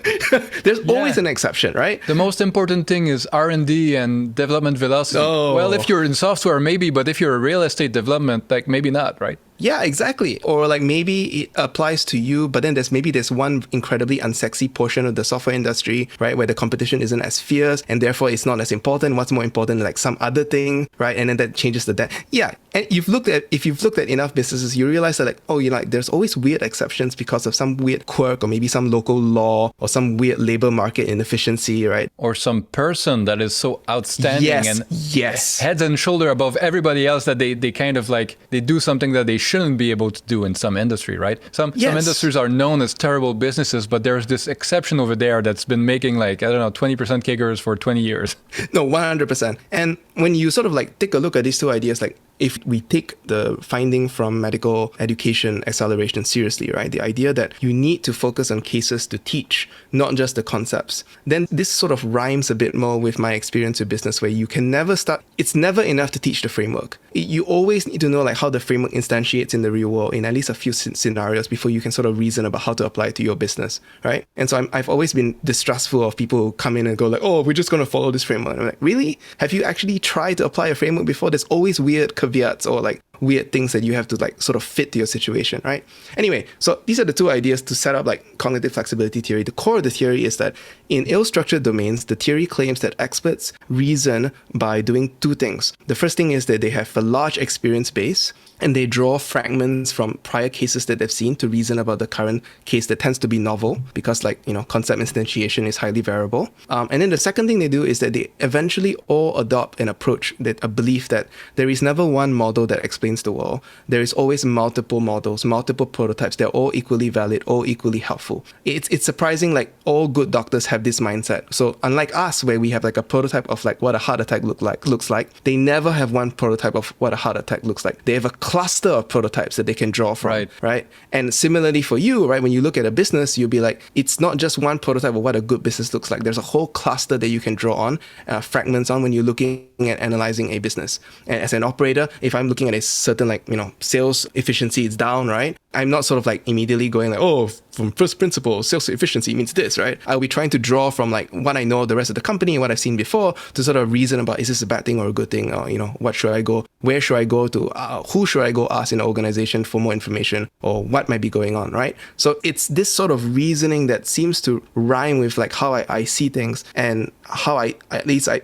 There's always an exception, right? The most important thing is R&D and development velocity. Oh. Well, if you're in software, maybe, but if you're a real estate development, like maybe not, right? Yeah, exactly. Or like maybe it applies to you, but then there's one incredibly unsexy portion of the software industry, right, where the competition isn't as fierce and therefore it's not as important. What's more important, like some other thing, right? And then that changes the yeah. And if you've looked at enough businesses, you realize that like, oh, you know, like there's always weird exceptions because of some weird quirk or maybe some local law or some weird labor market inefficiency, right? Or some person that is so outstanding and heads and shoulder above everybody else that they kind of like, they do something that they shouldn't be able to do in some industry, right? Some industries are known as terrible businesses, but there's this exception over there that's been making like, I don't know, 20% CAGRs for 20 years. No, 100%. And when you sort of like take a look at these two ideas, like if we take the finding from medical education acceleration seriously, right? The idea that you need to focus on cases to teach, not just the concepts, then this sort of rhymes a bit more with my experience with business, where you can never start, it's never enough to teach the framework. You always need to know like how the framework instantiates in the real world in at least a few scenarios before you can sort of reason about how to apply it to your business, right? And so I've always been distrustful of people who come in and go like, oh, we're just going to follow this framework. And I'm like, really? Have you actually tried to apply a framework before? There's always weird caveats or like weird things that you have to like sort of fit to your situation, right? Anyway, so these are the two ideas to set up like cognitive flexibility theory. The core of the theory is that in ill-structured domains, the theory claims that experts reason by doing two things. The first thing is that they have a large experience base and they draw fragments from prior cases that they've seen to reason about the current case that tends to be novel because like, you know, concept instantiation is highly variable. And then the second thing they do is that they eventually all adopt an approach, that a belief that there is never one model that explains the world. There is always multiple models, multiple prototypes. They're all equally valid, all equally helpful. It's surprising, like all good doctors have this mindset. So unlike us, where we have like a prototype of like what a heart attack looks like, they never have one prototype of what a heart attack looks like. They have a cluster of prototypes that they can draw from, right? And similarly for you, right, when you look at a business, you'll be like, it's not just one prototype of what a good business looks like. There's a whole cluster that you can draw on, fragments on when you're looking at analyzing a business. And as an operator, if I'm looking at a certain like, you know, sales efficiency is down, right? I'm not sort of like immediately going like, oh, from first principle, sales efficiency means this, right? I'll be trying to draw from like what I know of the rest of the company and what I've seen before to sort of reason about, is this a bad thing or a good thing? Or, you know, what should I go? Where should I go to? Who should I go ask in the organization for more information or what might be going on, right? So it's this sort of reasoning that seems to rhyme with like how I see things and how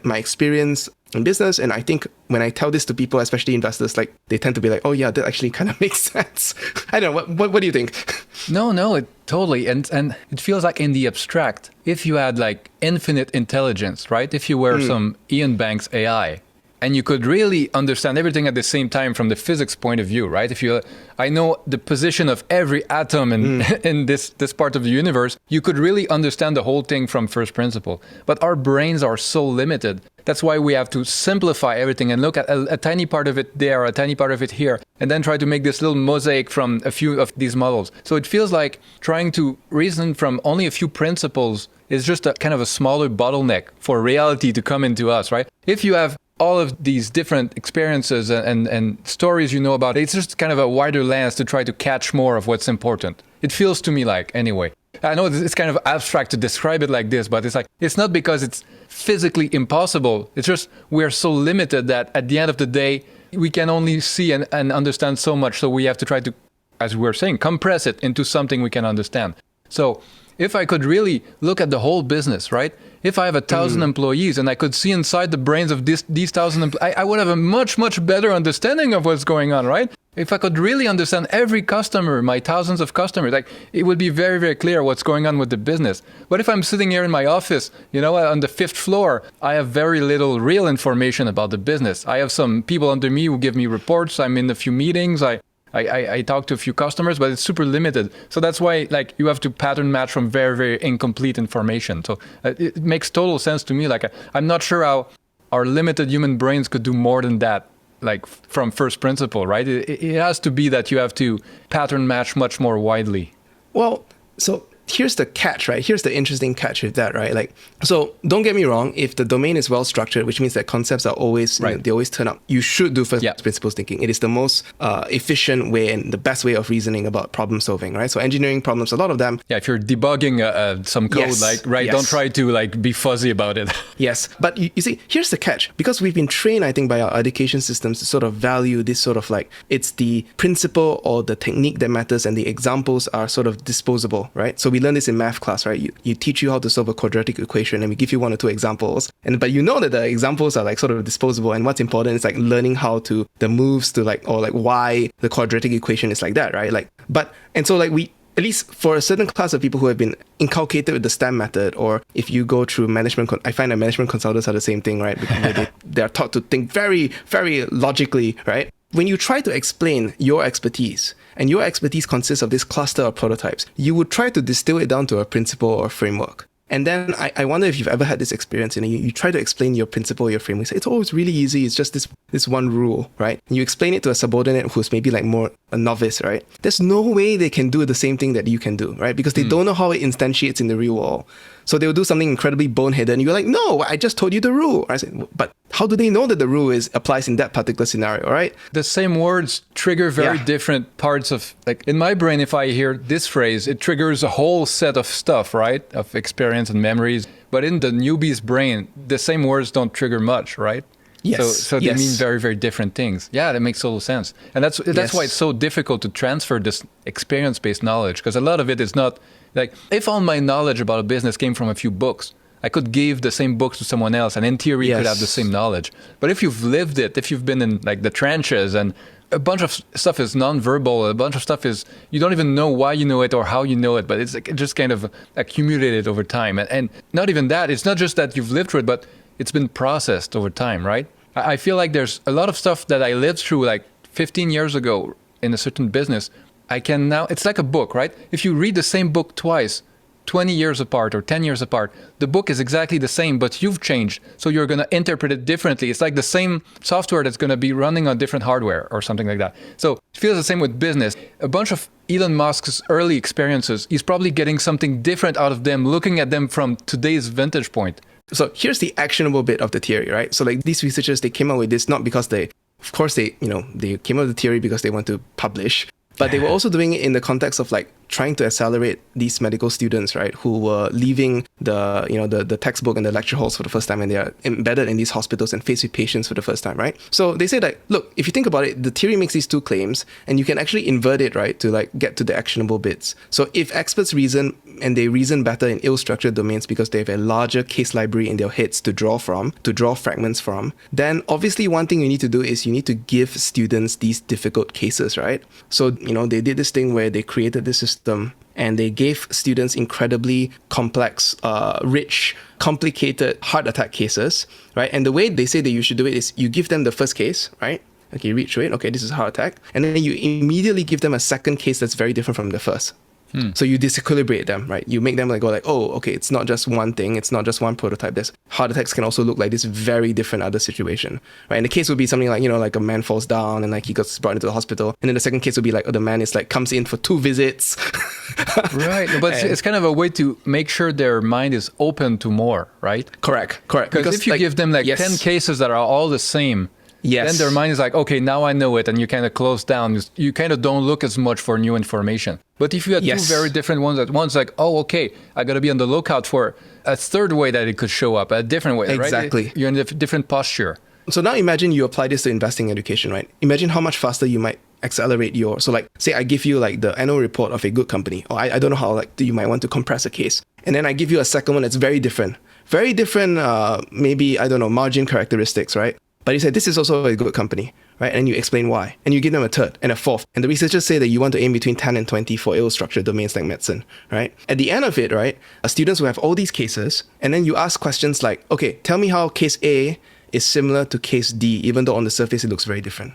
my experience in business. And I think when I tell this to people, especially investors, like they tend to be like, oh yeah, that actually kind of makes sense. I don't know. What do you think? No, it totally. And it feels like in the abstract, if you had like infinite intelligence, right? If you were some Ian Banks AI, and you could really understand everything at the same time from the physics point of view, right? I know the position of every atom in this part of the universe, you could really understand the whole thing from first principle. But our brains are so limited. That's why we have to simplify everything and look at a tiny part of it there, a tiny part of it here, and then try to make this little mosaic from a few of these models. So it feels like trying to reason from only a few principles is just a kind of a smaller bottleneck for reality to come into us, right? If you have all of these different experiences and stories you know about, it's just kind of a wider lens to try to catch more of what's important. It feels to me like, anyway. I know it's kind of abstract to describe it like this, but it's like, it's not because it's physically impossible. It's just we're so limited that at the end of the day, we can only see and understand so much. So we have to try to, as we were saying, compress it into something we can understand. So if I could really look at the whole business, right? If I have 1,000 employees and I could see inside the brains of these 1,000 employees, I would have a much, much better understanding of what's going on, right? If I could really understand every customer, my thousands of customers, like it would be very, very clear what's going on with the business. But if I'm sitting here in my office, you know, on the 5th floor, I have very little real information about the business. I have some people under me who give me reports. I'm in a few meetings. I talk to a few customers, but it's super limited. So that's why like you have to pattern match from very, very incomplete information. So it makes total sense to me. Like I'm not sure how our limited human brains could do more than that, like from first principle, right? It has to be that you have to pattern match much more widely. Well, so here's the catch, right? Here's the interesting catch with that, right? Like, so don't get me wrong. If the domain is well structured, which means that concepts are always, they always turn up. You should do first principles thinking. It is the most efficient way and the best way of reasoning about problem solving, right? So engineering problems, a lot of them. Yeah, if you're debugging some code, don't try to be fuzzy about it. Yes, but you see, here's the catch. Because we've been trained, I think, by our education systems to sort of value this sort of it's the principle or the technique that matters, and the examples are sort of disposable, right? So we learn this in math class, right? You teach you how to solve a quadratic equation, and we give you 1 or 2 examples, but you know that the examples are sort of disposable, and what's important is learning how to the moves to why the quadratic equation is like that, right? We, at least for a certain class of people who have been inculcated with the STEM method, or if you go through management, I find that management consultants are the same thing, right? Because they are taught to think very, very logically, right? When you try to explain your expertise, and your expertise consists of this cluster of prototypes, you would try to distill it down to a principle or framework. And then I wonder if you've ever had this experience, you try to explain your principle, your framework. Say, it's always really easy. It's just this one rule, right? And you explain it to a subordinate who's maybe more a novice, right? There's no way they can do the same thing that you can do, right? Because they don't know how it instantiates in the real world. So they'll do something incredibly boneheaded, and you're like, no, I just told you the rule. I said, but how do they know that the rule applies in that particular scenario, right? The same words trigger very different parts of, in my brain, if I hear this phrase, it triggers a whole set of stuff, right? Of experience and memories. But in the newbie's brain, the same words don't trigger much, right? Yes. So they mean very, very different things. Yeah, that makes total sense. And that's why it's so difficult to transfer this experience-based knowledge, because a lot of it is not if all my knowledge about a business came from a few books, I could give the same books to someone else, and in theory could have the same knowledge. But if you've lived it, if you've been in the trenches, and a bunch of stuff is non-verbal, a bunch of stuff is, you don't even know why you know it or how you know it, but it's just kind of accumulated over time. And not even that, it's not just that you've lived through it, but it's been processed over time, right? I feel like there's a lot of stuff that I lived through 15 years ago in a certain business. I can now, it's like a book, right? If you read the same book twice, 20 years apart or 10 years apart, the book is exactly the same, but you've changed. So you're going to interpret it differently. It's like the same software that's going to be running on different hardware or something like that. So it feels the same with business. A bunch of Elon Musk's early experiences, he's probably getting something different out of them, looking at them from today's vantage point. So here's the actionable bit of the theory, right? So these researchers, they came up with this not because they came up with the theory because they want to publish, but they were also doing it in the context of trying to accelerate these medical students, right, who were leaving the textbook and the lecture halls for the first time, and they are embedded in these hospitals and faced with patients for the first time, right? So they say look, if you think about it, the theory makes these 2 claims, and you can actually invert it, right, to get to the actionable bits. So if experts reason, and they reason better in ill-structured domains because they have a larger case library in their heads to draw fragments from, then obviously one thing you need to do is you need to give students these difficult cases, right? So, they did this thing where they created this system, and they gave students incredibly complex, rich, complicated heart attack cases, right? And the way they say that you should do it is you give them the first case, right? Okay, you read through it. Okay, this is a heart attack. And then you immediately give them a second case that's very different from the first. So you disequilibrate them, right? You make them oh, okay, it's not just one thing. It's not just one prototype. There's heart attacks can also look like this very different other situation, right? And the case would be something like a man falls down and he gets brought into the hospital. And then the second case would be the man is comes in for 2 visits. Right. But it's kind of a way to make sure their mind is open to more, right? Correct. Because if you give them 10 cases that are all the same, then their mind is okay, now I know it, and you kind of close down. You kind of don't look as much for new information. But if you had 2 very different ones at once, oh, okay, I got to be on the lookout for a third way that it could show up, a different way, exactly. Right? You're in a different posture. So now imagine you apply this to investing education, right? Imagine how much faster you might accelerate your, say I give you the annual report of a good company, or I don't know how you might want to compress a case. And then I give you a second one that's very different, maybe, I don't know, margin characteristics, right? But he said, this is also a good company, right? And you explain why. And you give them a third and a fourth. And the researchers say that you want to aim between 10 and 20 for ill-structured domains like medicine, right? At the end of it, right, students will have all these cases. And then you ask questions like, okay, tell me how case A is similar to case D, even though on the surface it looks very different.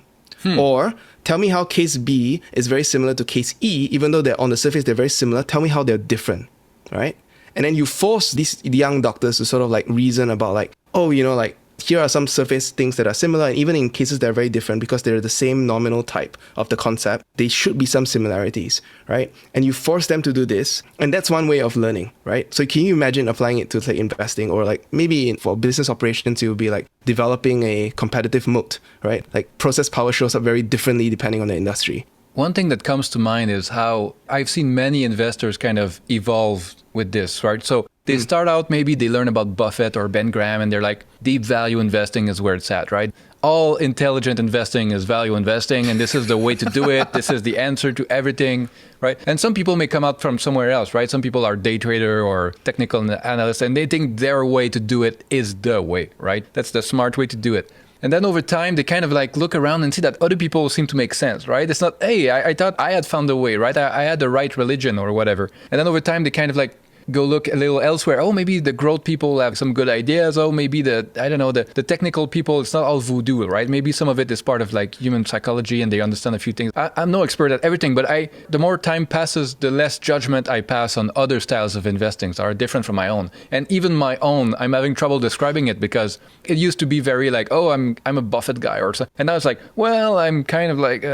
Or tell me how case B is very similar to case E, even though they're on the surface, they're very similar. Tell me how they're different, right? And then you force these young doctors to sort of reason about here are some surface things that are similar, and even in cases that are very different because they're the same nominal type of the concept, they should be some similarities, right? And you force them to do this, and that's one way of learning, right? So can you imagine applying it to say investing, or like maybe for business operations, it would be like developing a competitive moat, right? Like process power shows up very differently depending on the industry. One thing that comes to mind is how I've seen many investors kind of evolve with this, right? So they start out, maybe they learn about Buffett or Ben Graham, and they're like, deep value investing is where it's at, right? All intelligent investing is value investing, and this is the way to do it. This is the answer to everything, right? And some people may come out from somewhere else, right? Some people are day trader or technical analysts, and they think their way to do it is the way, right? That's the smart way to do it. And then over time, they kind of like look around and see that other people seem to make sense, right? It's not, hey, I thought I had found a way, right? I had the right religion or whatever. And then over time, they kind of like go look a little elsewhere. Oh, maybe the growth people have some good ideas. Oh, maybe the technical people, it's not all voodoo, right? Maybe some of it is part of like human psychology and they understand a few things. I'm no expert at everything, but the more time passes, the less judgment I pass on other styles of investing that are different from my own. And even my own, I'm having trouble describing it because it used to be very like, oh, I'm a Buffett guy or something. And now it's like, well, I'm kind of like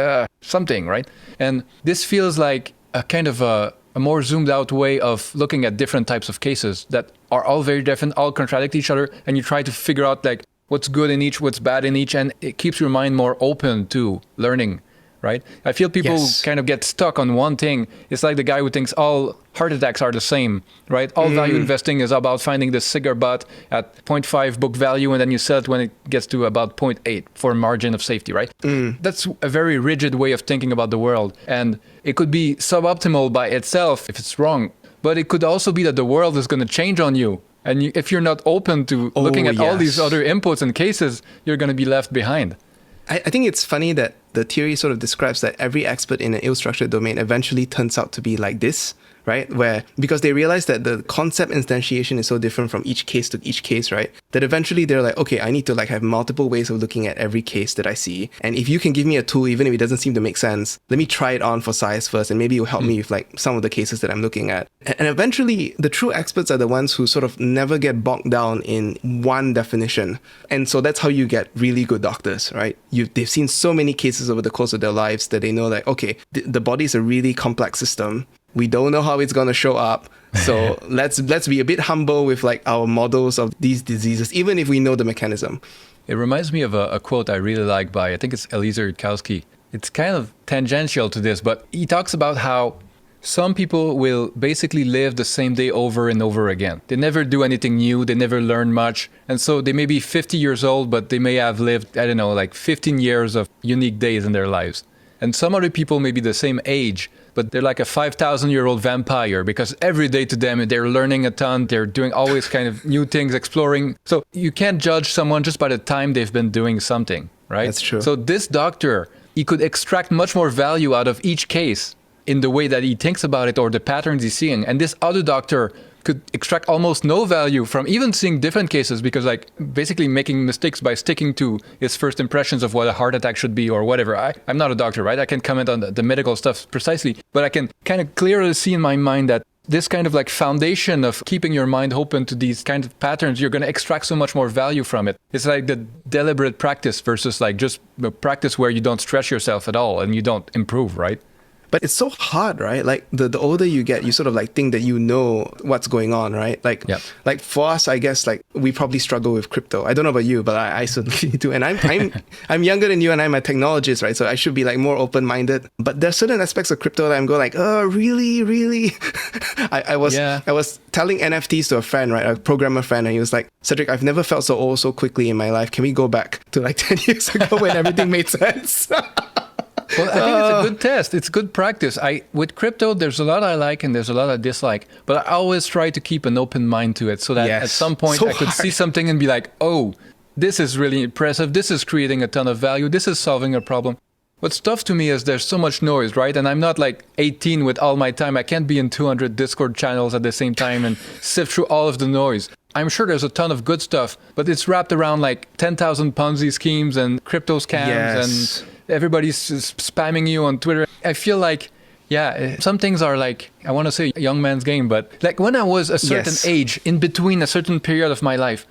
something, right? And this feels like a kind of a more zoomed out way of looking at different types of cases that are all very different, all contradict each other, and you try to figure out like what's good in each, what's bad in each, and it keeps your mind more open to learning, right? I feel people kind of get stuck on one thing. It's like the guy who thinks all heart attacks are the same, right? All value investing is about finding the cigar butt at 0.5 book value, and then you sell it when it gets to about 0.8 for margin of safety, right? That's a very rigid way of thinking about the world. And it could be suboptimal by itself if it's wrong, but it could also be that the world is going to change on you. And if you're not open to looking at all these other inputs and cases, you're going to be left behind. I think it's funny that the theory sort of describes that every expert in an ill-structured domain eventually turns out to be like this, right? Because they realize that the concept instantiation is so different from each case to each case, right? That eventually they're like, okay, I need to like have multiple ways of looking at every case that I see. And if you can give me a tool, even if it doesn't seem to make sense, let me try it on for size first, and maybe it'll help me with like some of the cases that I'm looking at. And eventually the true experts are the ones who sort of never get bogged down in one definition. And so that's how you get really good doctors, right? They've seen so many cases over the course of their lives that they know that, okay, the body is a really complex system. We don't know how it's going to show up. So let's be a bit humble with like our models of these diseases, even if we know the mechanism. It reminds me of a quote I really like by, I think it's Eliezer Yudkowsky. It's kind of tangential to this, but he talks about how some people will basically live the same day over and over again. They never do anything new. They never learn much. And so they may be 50 years old, but they may have lived, I don't know, like 15 years of unique days in their lives. And some other people may be the same age, but they're like a 5,000-year-old vampire because every day to them, they're learning a ton. They're doing always kind of new things, exploring. So you can't judge someone just by the time they've been doing something, right? That's true. So this doctor, he could extract much more value out of each case in the way that he thinks about it or the patterns he's seeing. And this other doctor could extract almost no value from even seeing different cases because like basically making mistakes by sticking to his first impressions of what a heart attack should be or whatever. I'm not a doctor, right? I can't comment on the medical stuff precisely, but I can kind of clearly see in my mind that this kind of like foundation of keeping your mind open to these kinds of patterns, you're going to extract so much more value from it. It's like the deliberate practice versus like just a practice where you don't stress yourself at all and you don't improve, right? But it's so hard, right? Like the older you get, you sort of like think that you know what's going on, right? Like for us, I guess like we probably struggle with crypto. I don't know about you, but I certainly do. And I'm younger than you, and I'm a technologist, right? So I should be like more open-minded. But there's certain aspects of crypto that I'm going like, oh, really? I was telling NFTs to a friend, right? A programmer friend, and he was like, Cedric, I've never felt so old so quickly in my life. Can we go back to like 10 years ago when everything made sense? Well, I think it's a good test. It's good practice. With crypto, there's a lot I like and there's a lot I dislike. But I always try to keep an open mind to it so that at some point I could see something and be like, oh, this is really impressive. This is creating a ton of value. This is solving a problem. What's tough to me is there's so much noise, right? And I'm not like 18 with all my time. I can't be in 200 Discord channels at the same time and sift through all of the noise. I'm sure there's a ton of good stuff, but it's wrapped around like 10,000 Ponzi schemes and crypto scams and everybody's spamming you on Twitter. I feel like Yeah, some things are like, I want to say young man's game, but like when I was a certain Yes. age, in between a certain period of my life,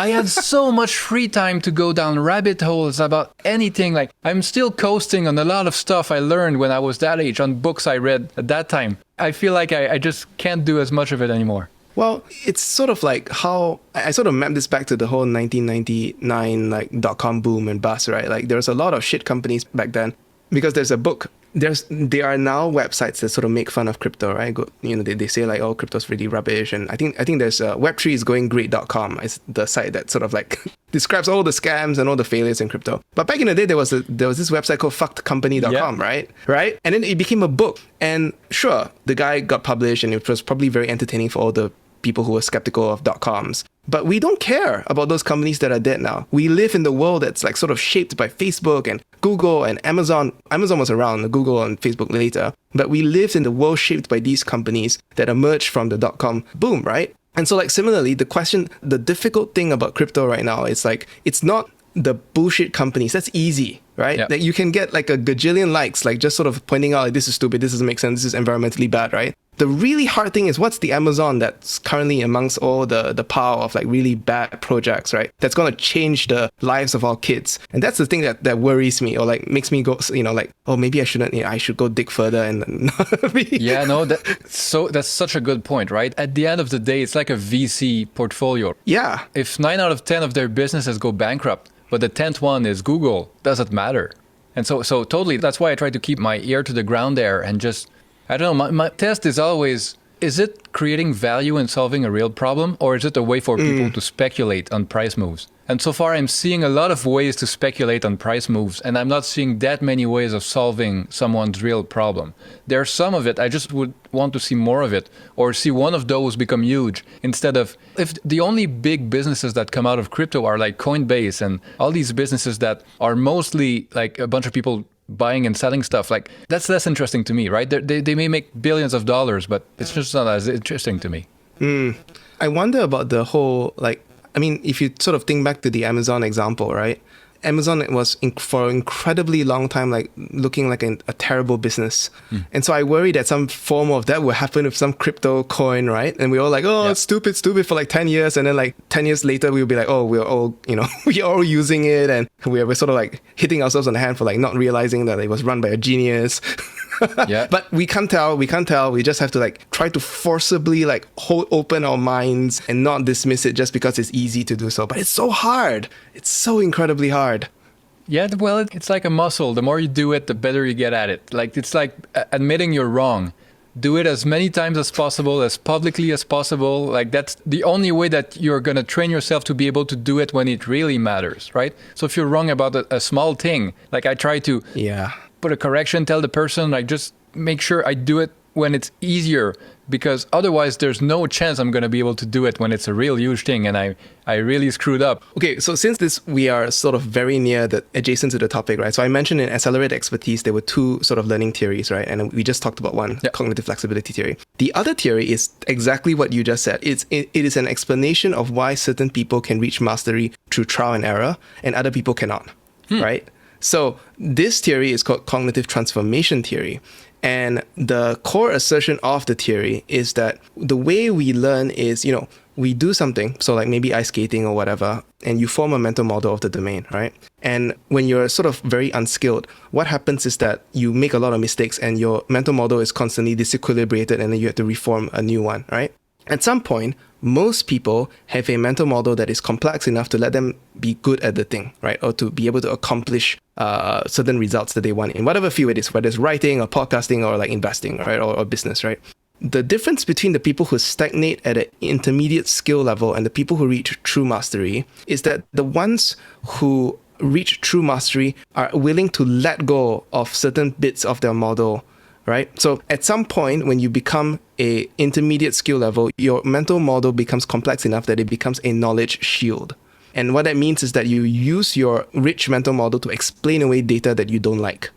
I had so much free time to go down rabbit holes about anything. Like I'm still coasting on a lot of stuff I learned when I was that age, on books I read at that time. I feel like I just can't do as much of it anymore. Well, it's sort of like how I sort of map this back to the whole 1999 like .com boom and bust, right? Like there was a lot of shit companies back then because there's a book. There are now websites that sort of make fun of crypto, right? They say like, oh, crypto's really rubbish, and I think there's web3isgoinggreat.com is the site that sort of like describes all the scams and all the failures in crypto. But back in the day, there was this website called fuckedcompany.com, Yeah. right? And then it became a book, and sure, the guy got published, and it was probably very entertaining for all the people who were skeptical of .coms. But we don't care about those companies that are dead now. We live in the world that's like sort of shaped by Facebook and Google and Amazon. Amazon was around, Google and Facebook later. But we lived in the world shaped by these companies that emerged from the .com boom, right? And so like similarly, the difficult thing about crypto right now is like, it's not the bullshit companies. That's easy, right? Yep. That you can get like a gajillion likes, like just sort of pointing out like, this is stupid, this doesn't make sense, this is environmentally bad, right? The really hard thing is what's the Amazon that's currently amongst all the pile of like really bad projects, right? That's going to change the lives of our kids. And that's the thing that worries me or like makes me go, like, oh, maybe I shouldn't, I should go dig further and Yeah, no, that's such a good point, right? At the end of the day, it's like a VC portfolio. Yeah. If 9 out of 10 of their businesses go bankrupt, but the 10th one is Google, doesn't matter. And so totally, that's why I try to keep my ear to the ground there and just, I don't know, my test is always, is it creating value and solving a real problem, or is it a way for people to speculate on price moves? And so far, I'm seeing a lot of ways to speculate on price moves, and I'm not seeing that many ways of solving someone's real problem. There's some of it, I just would want to see more of it, or see one of those become huge, instead of, if the only big businesses that come out of crypto are like Coinbase and all these businesses that are mostly like a bunch of people buying and selling stuff, like that's less interesting to me, right? They may make billions of dollars, but it's just not as interesting to me. I wonder about the whole, like, I mean, if you sort of think back to the Amazon example, right? Amazon was for an incredibly long time like looking like a terrible business. And so I worry that some form of that will happen with some crypto coin, right? And we're all like, oh, Yeah. it's stupid for like 10 years. And then like 10 years later, we'll be like, oh, we're all, we're all using it. And we're sort of like hitting ourselves on the hand for like not realizing that it was run by a genius. Yeah. But we can't tell. We just have to like try to forcibly like hold open our minds and not dismiss it just because it's easy to do so. But it's so hard. It's so incredibly hard. Yeah, well, it's like a muscle. The more you do it, the better you get at it. Like, it's like admitting you're wrong. Do it as many times as possible, as publicly as possible. Like, that's the only way that you're going to train yourself to be able to do it when it really matters, right? So if you're wrong about a small thing, like I try to put a correction, tell the person, like, just make sure I do it when it's easier, because otherwise there's no chance I'm going to be able to do it when it's a real huge thing and I really screwed up. Okay, so since we are sort of very near adjacent to the topic, right? So I mentioned in Accelerate Expertise, there were two sort of learning theories, right? And we just talked about one, cognitive flexibility theory. The other theory is exactly what you just said. It is an explanation of why certain people can reach mastery through trial and error and other people cannot, right? So this theory is called cognitive transformation theory. And the core assertion of the theory is that the way we learn is, we do something, so like maybe ice skating or whatever, and you form a mental model of the domain, right? And when you're sort of very unskilled, what happens is that you make a lot of mistakes and your mental model is constantly disequilibrated and then you have to reform a new one, right? At some point, most people have a mental model that is complex enough to let them be good at the thing, right? Or to be able to accomplish certain results that they want in whatever field it is, whether it's writing or podcasting or like investing, right? Or business, right? The difference between the people who stagnate at an intermediate skill level and the people who reach true mastery is that the ones who reach true mastery are willing to let go of certain bits of their model, right? So at some point, when you become a intermediate skill level, your mental model becomes complex enough that it becomes a knowledge shield. And what that means is that you use your rich mental model to explain away data that you don't like.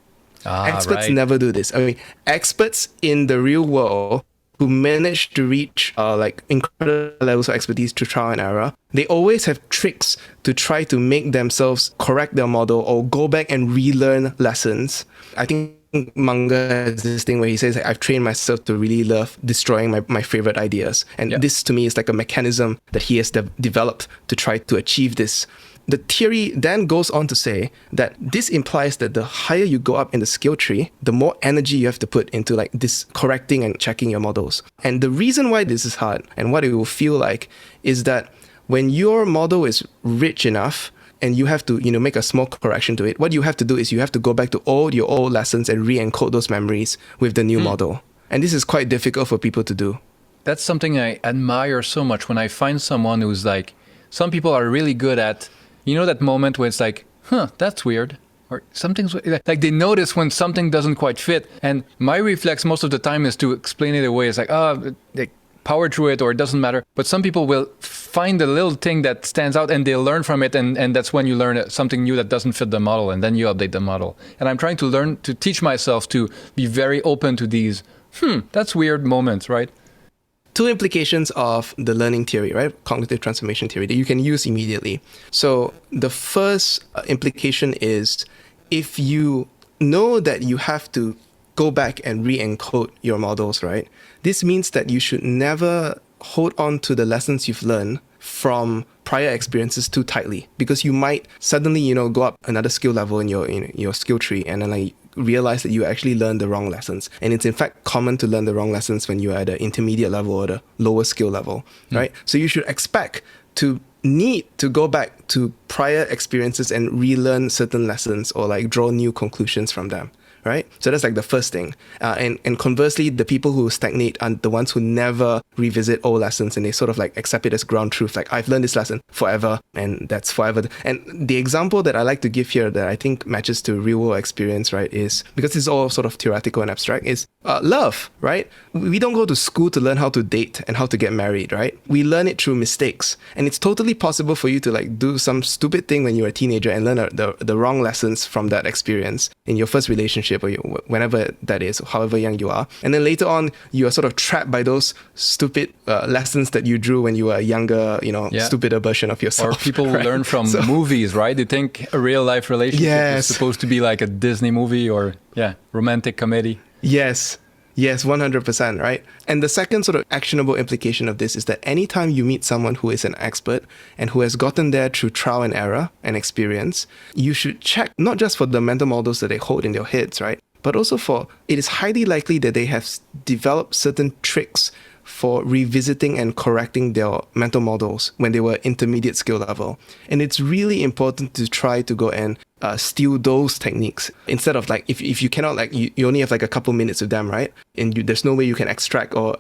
Experts never do this. I mean, experts in the real world who manage to reach like incredible levels of expertise through trial and error, they always have tricks to try to make themselves correct their model or go back and relearn lessons. I think Munger has this thing where he says, like, I've trained myself to really love destroying my favorite ideas. And this to me is like a mechanism that he has developed to try to achieve this. The theory then goes on to say that this implies that the higher you go up in the skill tree, the more energy you have to put into like this correcting and checking your models. And the reason why this is hard and what it will feel like is that when your model is rich enough and you have to, make a small correction to it, what you have to do is you have to go back to all your old lessons and re-encode those memories with the new model. And this is quite difficult for people to do. That's something I admire so much when I find someone who's like, some people are really good at, that moment where it's like, that's weird. Or something's like they notice when something doesn't quite fit. And my reflex most of the time is to explain it away. It's like, they power through it or it doesn't matter. But some people will find a little thing that stands out and they'll learn from it. And that's when you learn something new that doesn't fit the model. And then you update the model. And I'm trying to teach myself to be very open to these, that's weird moments, right? Two implications of the learning theory, right? Cognitive transformation theory that you can use immediately. So the first implication is if you know that you have to go back and re-encode your models, right? This means that you should never hold on to the lessons you've learned from prior experiences too tightly, because you might suddenly, go up another skill level in your skill tree and then realize that you actually learned the wrong lessons. And it's in fact common to learn the wrong lessons when you're at the intermediate level or the lower skill level, right? So you should expect to need to go back to prior experiences and relearn certain lessons or draw new conclusions from them. Right? So that's the first thing. And conversely, the people who stagnate are the ones who never revisit old lessons and they sort of accept it as ground truth. I've learned this lesson forever and that's forever. And the example that I like to give here that I think matches to real world experience, right, is because it's all sort of theoretical and abstract, is love, right? We don't go to school to learn how to date and how to get married, right? We learn it through mistakes. And it's totally possible for you to do some stupid thing when you're a teenager and learn the wrong lessons from that experience in your first relationship or whenever that is, however young you are. And then later on, you are sort of trapped by those stupid lessons that you drew when you were a younger, stupider version of yourself. Or people right? learn from movies, right? They think a real life relationship is supposed to be like a Disney movie or, romantic comedy. Yes, 100%, right? And the second sort of actionable implication of this is that anytime you meet someone who is an expert and who has gotten there through trial and error and experience, you should check not just for the mental models that they hold in their heads, right? But also for, it is highly likely that they have developed certain tricks for revisiting and correcting their mental models when they were intermediate skill level. And it's really important to try to go and steal those techniques instead of if you cannot you only have a couple minutes with them, right? And there's no way you can extract or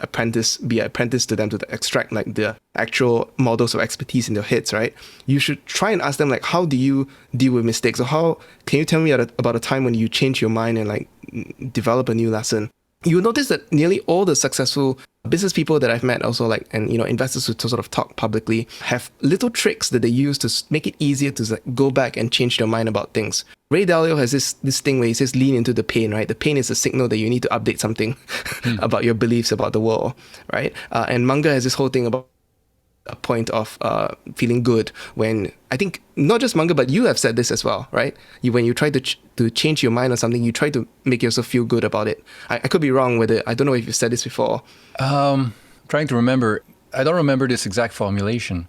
be an apprentice to them to extract the actual models of expertise in their heads, right? You should try and ask them how do you deal with mistakes, or how can you tell me about a time when you change your mind and develop a new lesson? You'll notice that nearly all the successful business people that I've met also investors who sort of talk publicly have little tricks that they use to make it easier to go back and change their mind about things. Ray Dalio has this thing where he says lean into the pain, right? The pain is a signal that you need to update something about your beliefs about the world, right? And Munger has this whole thing about a point of feeling good when, I think not just Munger, but you have said this as well, right? When you try to change your mind on something, you try to make yourself feel good about it. I could be wrong with it. I don't know if you've said this before. Trying to remember. I don't remember this exact formulation.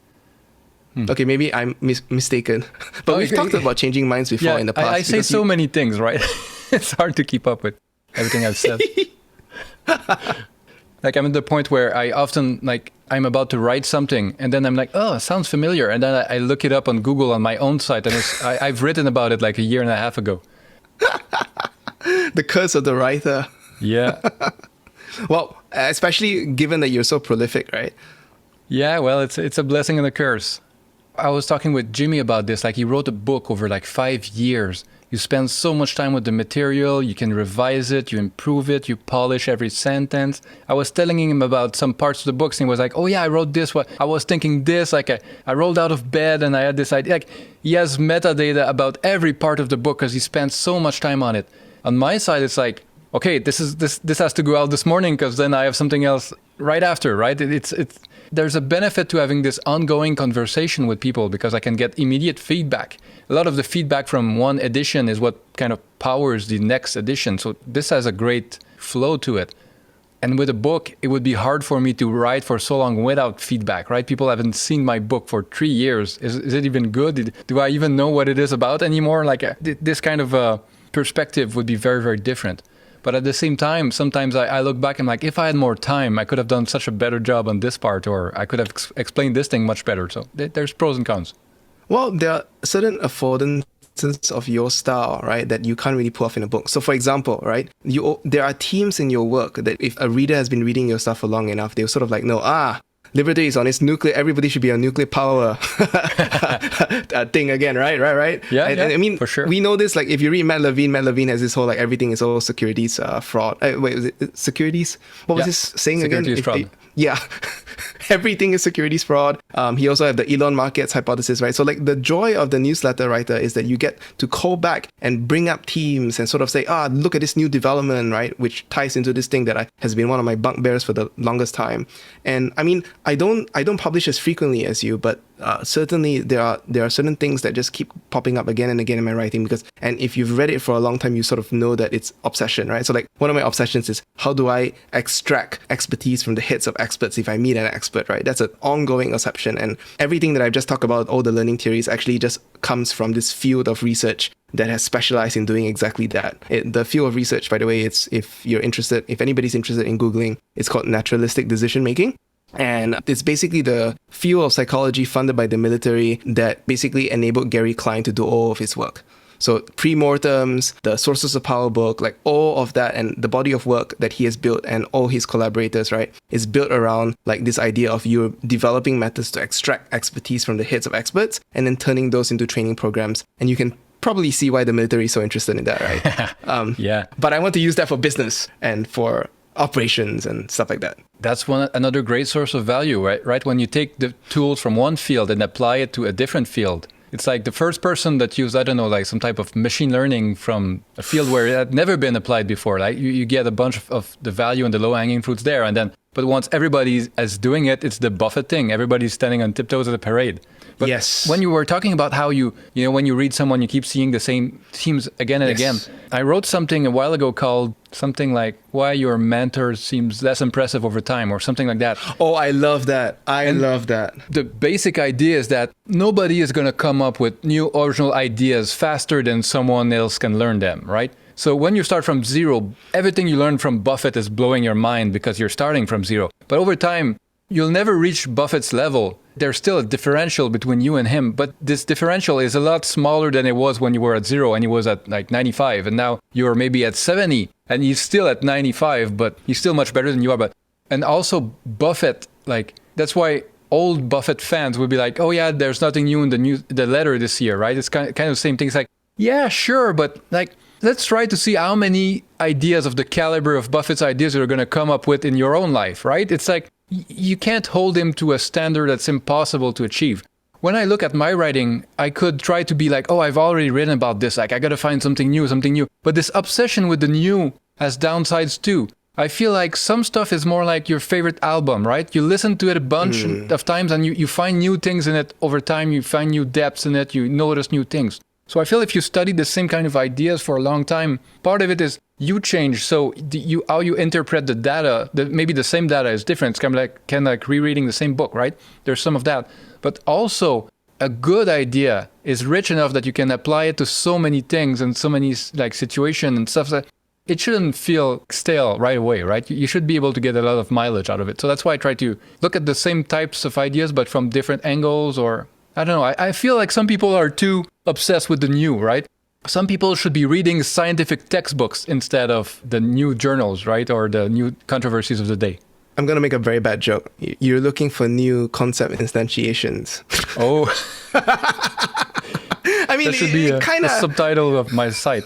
Okay, maybe I'm mistaken. But we've talked about changing minds before in the past. I say so many things, right? It's hard to keep up with everything I've said. I'm at the point where I often I'm about to write something and then I'm like, oh, it sounds familiar. And then I look it up on Google on my own site and I've written about it a year and a half ago. The curse of the writer. Yeah. Well, especially given that you're so prolific, right? Yeah, well, it's a blessing and a curse. I was talking with Jimmy about this. He wrote a book over 5 years. You spend so much time with the material, you can revise it, you improve it, you polish every sentence. I was telling him about some parts of the books and he was like, oh yeah, I wrote this, I was thinking this, I rolled out of bed and I had this idea. He has metadata about every part of the book because he spent so much time on it. On my side, it's okay, this has to go out this morning because then I have something else right after, right? There's a benefit to having this ongoing conversation with people because I can get immediate feedback. A lot of the feedback from one edition is what kind of powers the next edition. So this has a great flow to it. And with a book, it would be hard for me to write for so long without feedback, right? People haven't seen my book for 3 years. Is it even good? Do I even know what it is about anymore? Like this kind of perspective would be very, very different. But at the same time, sometimes I look back and I'm like, if I had more time, I could have done such a better job on this part, or I could have explained this thing much better. So there's pros and cons. Well, there are certain affordances of your style, right, that you can't really pull off in a book. So for example, right, there are themes in your work that if a reader has been reading your stuff for long enough, they'll sort of like know, Liberty is on its nuclear, everybody should be on nuclear power thing again, right? Yeah, I mean, for sure. We know this, like if you read Matt Levine has this whole like everything is all securities fraud. Wait, was it securities? What was his saying securities again? Fraud. Yeah. Everything is securities fraud. He also had the Elon markets hypothesis, right? So like the joy of the newsletter writer is that you get to call back and bring up themes and sort of say, look at this new development, right? Which ties into this thing that has been one of my bugbears for the longest time. And I mean, I don't publish as frequently as you, but certainly there are certain things that just keep popping up again and again in my writing and if you've read it for a long time, you sort of know that it's obsession, right? So like one of my obsessions is how do I extract expertise from the heads of experts if I meet an expert, right? That's an ongoing obsession, and everything that I've just talked about, all the learning theories, actually just comes from this field of research that has specialized in doing exactly that. The field of research, by the way, it's if anybody's interested in Googling, it's called naturalistic decision making. And it's basically the field of psychology funded by the military that basically enabled Gary Klein to do all of his work. So pre-mortems, the Sources of Power book, like all of that and the body of work that he has built and all his collaborators, right, is built around like this idea of you developing methods to extract expertise from the heads of experts and then turning those into training programs. And you can probably see why the military is so interested in that, right? Yeah. But I want to use that for business and for operations and stuff like that. That's another great source of value, right? When you take the tools from one field and apply it to a different field, it's like the first person that used, I don't know, like some type of machine learning from a field where it had never been applied before. Like you get a bunch of the value and the low-hanging fruits there, and then but once everybody is doing it, it's the Buffett thing. Everybody's standing on tiptoes at a parade. But yes. When you were talking about how when you read someone, you keep seeing the same themes again and again. I wrote something a while ago called something like why your mentor seems less impressive over time or something like that. Oh, I love that. I love that. The basic idea is that nobody is going to come up with new original ideas faster than someone else can learn them, right? So when you start from zero, everything you learn from Buffett is blowing your mind because you're starting from zero. But over time, you'll never reach Buffett's level. There's still a differential between you and him, but this differential is a lot smaller than it was when you were at zero and he was at like 95, and now you're maybe at 70 and he's still at 95, but he's still much better than you are. And also Buffett, like that's why old Buffett fans would be like, oh yeah, there's nothing new in the letter this year, right? It's kind of the same thing. It's like, yeah, sure, but like let's try to see how many ideas of the caliber of Buffett's ideas you're going to come up with in your own life, right? It's like you can't hold him to a standard that's impossible to achieve. When I look at my writing, I could try to be like, oh, I've already written about this. Like, I got to find something new. But this obsession with the new has downsides too. I feel like some stuff is more like your favorite album, right? You listen to it a bunch of times and you find new things in it over time. You find new depths in it. You notice new things. So I feel if you study the same kind of ideas for a long time, part of it is you change. So how you interpret the data, maybe the same data is different. It's kind of like rereading the same book, right? There's some of that. But also a good idea is rich enough that you can apply it to so many things and so many like situations and stuff that it shouldn't feel stale right away, right? You should be able to get a lot of mileage out of it. So that's why I try to look at the same types of ideas, but from different angles, or I don't know. I feel like some people are too obsessed with the new, right? Some people should be reading scientific textbooks instead of the new journals, right? Or the new controversies of the day. I'm going to make a very bad joke. You're looking for new concept instantiations. Oh. I mean, that should be a subtitle of my site.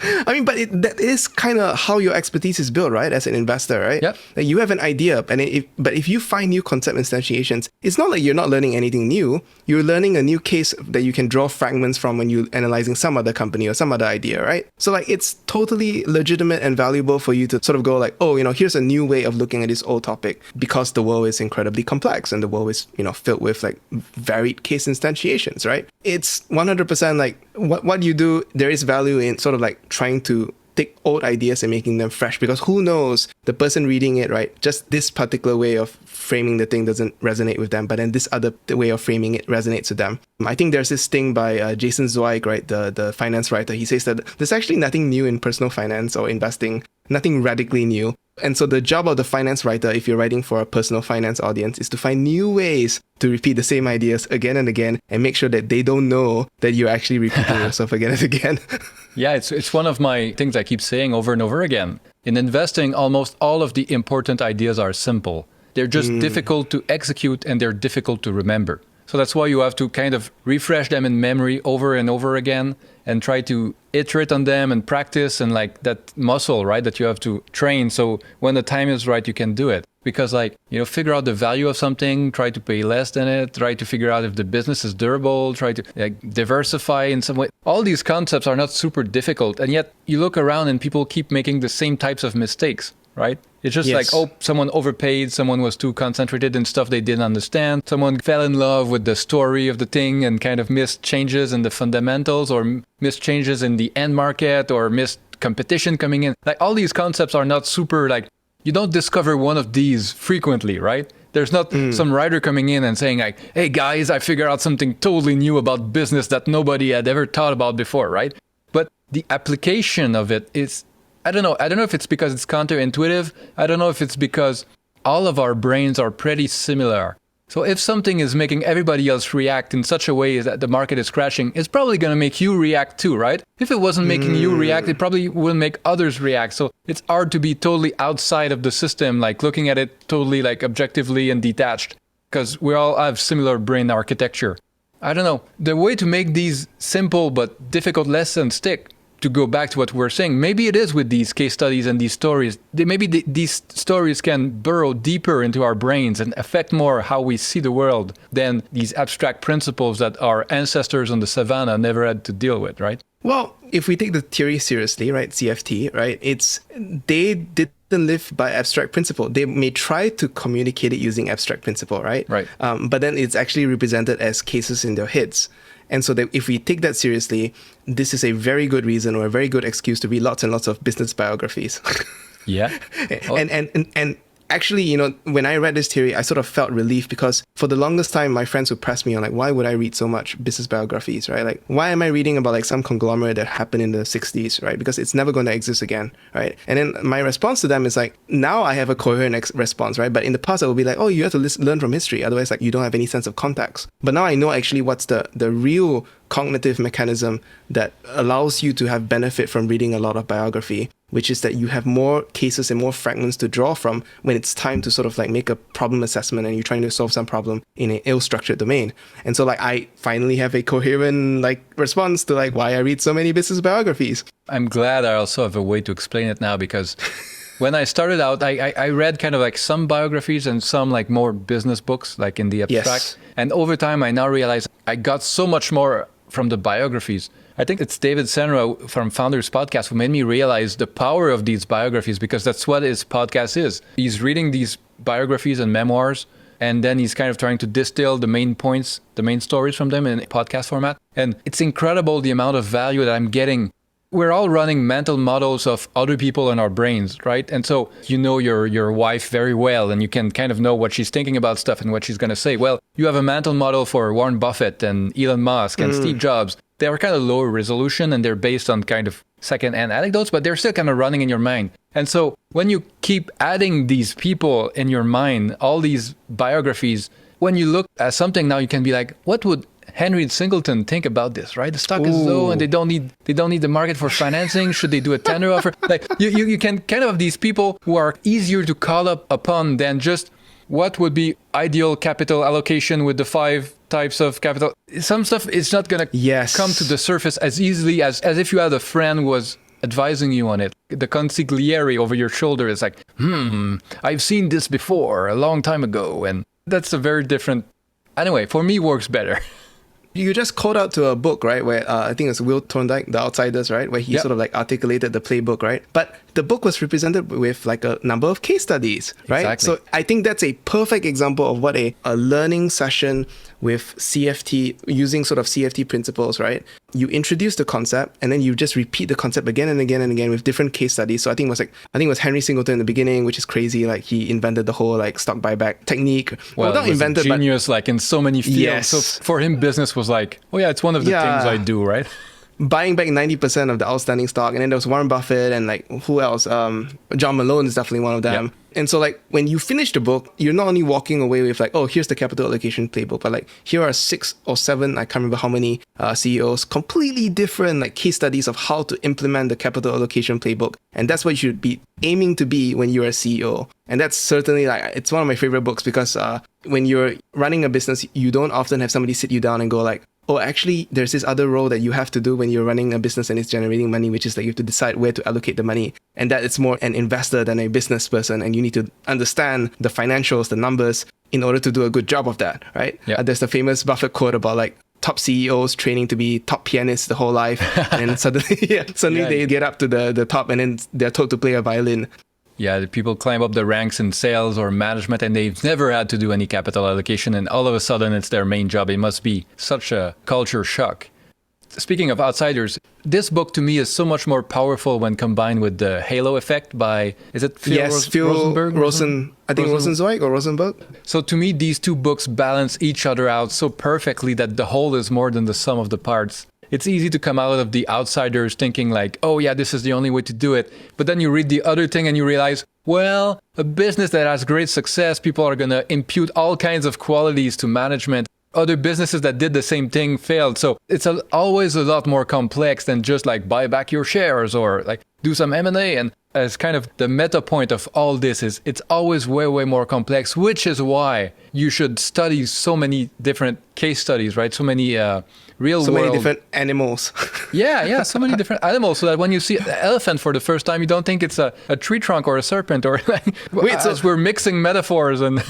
I mean, but that is kind of how your expertise is built, right? As an investor, right? Yep. Like you have an idea, and but if you find new concept instantiations, it's not like you're not learning anything new. You're learning a new case that you can draw fragments from when you're analyzing some other company or some other idea, right? So like it's totally legitimate and valuable for you to sort of go like, oh, here's a new way of looking at this old topic because the world is incredibly complex and the world is, filled with like varied case instantiations, right? It's 100% like what you do, there is value in sort of like trying to take old ideas and making them fresh, because who knows, the person reading it, right, just this particular way of framing the thing doesn't resonate with them, but then this other way of framing it resonates with them. I think there's this thing by Jason Zweig, right, the finance writer. He says that there's actually nothing new in personal finance or investing, nothing radically new. And so the job of the finance writer, if you're writing for a personal finance audience, is to find new ways to repeat the same ideas again and again and make sure that they don't know that you're actually repeating yourself again and again. Yeah, it's one of my things I keep saying over and over again. In investing, almost all of the important ideas are simple. They're just difficult to execute and they're difficult to remember. So that's why you have to kind of refresh them in memory over and over again and try to iterate on them and practice, and like that muscle, right, that you have to train. So when the time is right, you can do it. Because figure out the value of something, try to pay less than it, try to figure out if the business is durable, try to diversify in some way. All these concepts are not super difficult. And yet you look around and people keep making the same types of mistakes, right? It's just like, someone overpaid, someone was too concentrated in stuff they didn't understand, someone fell in love with the story of the thing and kind of missed changes in the fundamentals or missed changes in the end market or missed competition coming in. Like all these concepts are not super you don't discover one of these frequently, right? There's not some writer coming in and saying like, hey guys, I figured out something totally new about business that nobody had ever thought about before, right? But the application of it is, I don't know if it's because it's counterintuitive. I don't know if it's because all of our brains are pretty similar. So if something is making everybody else react in such a way that the market is crashing, it's probably going to make you react too, right? If it wasn't making you react, it probably will make others react. So it's hard to be totally outside of the system, like looking at it totally like objectively and detached, because we all have similar brain architecture. I don't know. The way to make these simple but difficult lessons stick, to go back to what we're saying, maybe it is with these case studies and these stories. These stories can burrow deeper into our brains and affect more how we see the world than these abstract principles that our ancestors on the savannah never had to deal with, right? Well, if we take the theory seriously, right, CFT, right, they didn't live by abstract principle. They may try to communicate it using abstract principle, right? Right. But then it's actually represented as cases in their heads. And so that if we take that seriously, this is a very good reason or a very good excuse to read lots and lots of business biographies. Yeah. Oh. And actually, when I read this theory, I sort of felt relief, because for the longest time, my friends would press me on like, why would I read so much business biographies, right? Like, why am I reading about like some conglomerate that happened in the 60s, right? Because it's never going to exist again, right? And then my response to them is like, now I have a coherent response, right? But in the past, I would be like, oh, you have to learn from history. Otherwise, like, you don't have any sense of context. But now I know actually what's the real cognitive mechanism that allows you to have benefit from reading a lot of biography, which is that you have more cases and more fragments to draw from when it's time to sort of like make a problem assessment and you're trying to solve some problem in an ill-structured domain. And so like I finally have a coherent like response to like why I read so many business biographies. I'm glad I also have a way to explain it now, because when I started out, I read kind of like some biographies and some like more business books, like in the abstract. Yes. And over time, I now realize I got so much more from the biographies. I think it's David Senra from Founders Podcast who made me realize the power of these biographies, because that's what his podcast is. He's reading these biographies and memoirs, and then he's kind of trying to distill the main points, the main stories from them in podcast format. And it's incredible the amount of value that I'm getting. We're all running mental models of other people in our brains, right? And so you know your wife very well, and you can kind of know what she's thinking about stuff and what she's going to say. Well, you have a mental model for Warren Buffett and Elon Musk and Steve Jobs. They are kind of lower resolution and they're based on kind of second-hand anecdotes, but they're still kind of running in your mind. And so when you keep adding these people in your mind, all these biographies, when you look at something now, you can be like, what would Henry Singleton think about this, right? The stock is low and they don't need the market for financing. Should they do a tender offer? Like you can kind of have these people who are easier to call up upon than just what would be ideal capital allocation with the 5 types of capital. Some stuff is not going to come to the surface as easily as if you had a friend who was advising you on it. The consigliere over your shoulder is like, I've seen this before a long time ago. And that's a very different, anyway, for me works better. You just called out to a book, right? Where I think it's Will Thorndike, The Outsiders, right? Where he sort of like articulated the playbook, right? But the book was represented with like a number of case studies, right? Exactly. So I think that's a perfect example of what a learning session with CFT, using sort of CFT principles, right? You introduce the concept and then you just repeat the concept again and again and again with different case studies. So I think it was Henry Singleton in the beginning, which is crazy. Like he invented the whole like stock buyback technique. Well, not it was invented, genius, like in so many fields. Yes. So for him, business was like, oh yeah, it's one of the things I do, right? Buying back 90% of the outstanding stock. And then there was Warren Buffett and like who else? John Malone is definitely one of them. Yep. And so like when you finish the book, you're not only walking away with like, oh, here's the capital allocation playbook, but like here are 6 or 7, I can't remember how many CEOs, completely different like case studies of how to implement the capital allocation playbook. And that's what you should be aiming to be when you're a CEO. And that's certainly like, it's one of my favorite books because when you're running a business, you don't often have somebody sit you down and go like, oh, actually, there's this other role that you have to do when you're running a business and it's generating money, which is like you have to decide where to allocate the money. And that it's more an investor than a business person. And you need to understand the financials, the numbers, in order to do a good job of that, right? Yeah. There's the famous Buffett quote about like top CEOs training to be top pianists the whole life. And suddenly they get up to the top and then they're told to play a violin. Yeah, the people climb up the ranks in sales or management and they've never had to do any capital allocation and all of a sudden it's their main job. It must be such a culture shock. Speaking of outsiders, this book to me is so much more powerful when combined with the halo effect by, is it Phil Rosenberg? I think Rosenzweig or Rosenberg. So to me, these two books balance each other out so perfectly that the whole is more than the sum of the parts. It's easy to come out of the outsiders thinking like, oh yeah, this is the only way to do it. But then you read the other thing and you realize, well, a business that has great success, people are going to impute all kinds of qualities to management. Other businesses that did the same thing failed. So it's always a lot more complex than just like buy back your shares or like do some M&A. And as kind of the meta point of all this is it's always way, way more complex, which is why you should study so many different case studies, right? So many real world. So many different animals. Yeah, so many different animals. So that when you see an elephant for the first time, you don't think it's a tree trunk or a serpent or like, we're mixing metaphors. And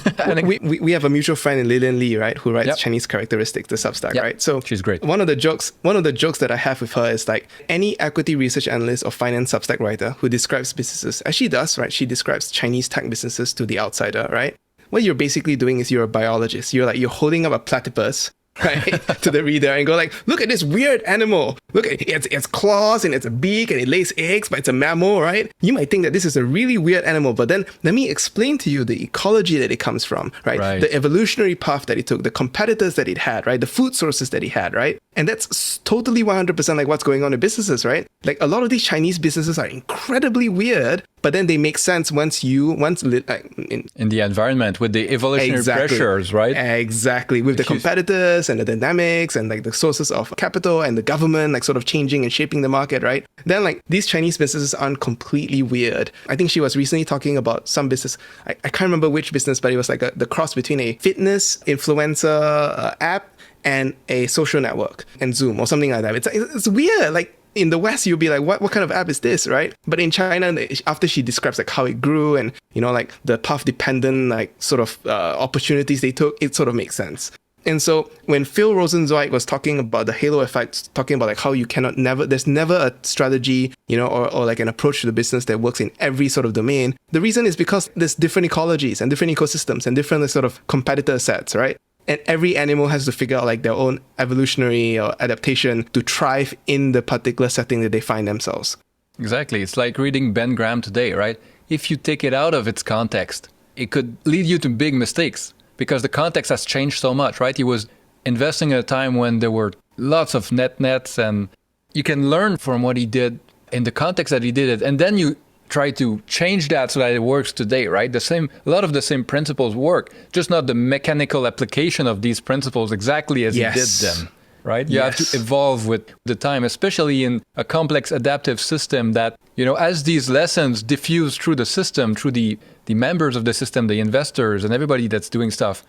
we have a mutual friend in Lillian Lee, right, who writes Chinese Characteristics, the Substack, right? So she's great. One of the jokes that I have with her is like any equity research analyst or finance Substack writer who describes businesses, as she does, right? She describes Chinese tech businesses to the outsider, right? What you're basically doing is you're a biologist. You're holding up a platypus, right, to the reader and go like, look at this weird animal. Look at its claws and its beak and it lays eggs, but it's a mammal, right? You might think that this is a really weird animal, but then let me explain to you the ecology that it comes from, right? The evolutionary path that it took, the competitors that it had, right? The food sources that it had, right? And that's totally 100% like what's going on in businesses, right? Like a lot of these Chinese businesses are incredibly weird, but then they make sense in the environment with the evolutionary pressures, right? Exactly. With the competitors and the dynamics and like the sources of capital and the government like sort of changing and shaping the market, right? Then like these Chinese businesses aren't completely weird. I think she was recently talking about some business. I can't remember which business, but it was like the cross between a fitness influencer app and a social network and Zoom or something like that. It's weird. Like in the West, you'll be like, what kind of app is this, right? But in China, after she describes like how it grew and, like the path dependent like sort of opportunities they took, it sort of makes sense. And so when Phil Rosenzweig was talking about the halo effect, talking about like how you there's never a strategy, or like an approach to the business that works in every sort of domain. The reason is because there's different ecologies and different ecosystems and different sort of competitor sets, right? And every animal has to figure out like their own evolutionary or adaptation to thrive in the particular setting that they find themselves. Exactly. It's like reading Ben Graham today, right? If you take it out of its context, it could lead you to big mistakes because the context has changed so much, right? He was investing at a time when there were lots of nets and you can learn from what he did in the context that he did it. And then you try to change that so that it works today, right? A lot of the same principles work, just not the mechanical application of these principles exactly as he did them, right? You have to evolve with the time, especially in a complex adaptive system that, as these lessons diffuse through the system, through the members of the system, the investors and everybody that's doing stuff,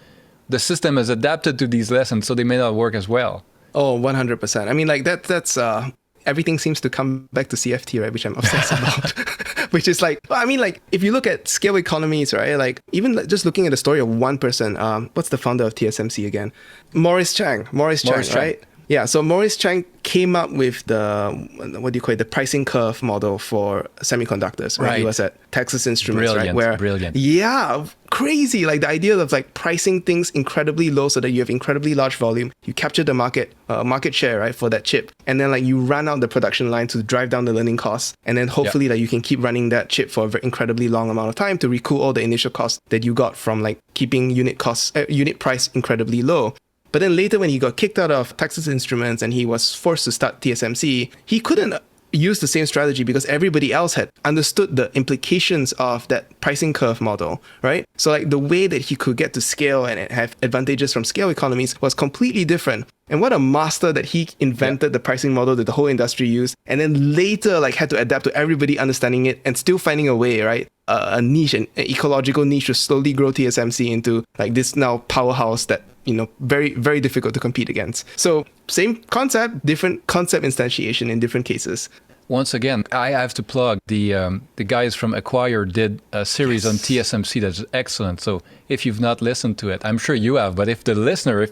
the system has adapted to these lessons, so they may not work as well. Oh, 100%. I mean, like that's everything seems to come back to CFT, right? Which I'm obsessed about. Which is like, I mean, like, if you look at scale economies, right? Like, even just looking at the story of one person, what's the founder of TSMC again? Maurice Chang, right? Yeah, so Maurice Chang came up with the pricing curve model for semiconductors, right? He was at Texas Instruments, right? Brilliant. Yeah, crazy. Like the idea of like pricing things incredibly low so that you have incredibly large volume, you capture the market share, right, for that chip, and then like you run out the production line to drive down the learning costs, and then hopefully like you can keep running that chip for an incredibly long amount of time to recoup all the initial costs that you got from like keeping unit price incredibly low. But then later when he got kicked out of Texas Instruments and he was forced to start TSMC, he couldn't use the same strategy because everybody else had understood the implications of that pricing curve model, right? So like the way that he could get to scale and have advantages from scale economies was completely different. And what a master that he invented the pricing model that the whole industry used, and then later like had to adapt to everybody understanding it and still finding a way, right? A niche, an ecological niche to slowly grow TSMC into like this now powerhouse that, you know, very, very difficult to compete against. So same concept, different concept instantiation in different cases. Once again, I have to plug the guys from Acquire did a series on TSMC that's excellent. So if you've not listened to it, I'm sure you have, but if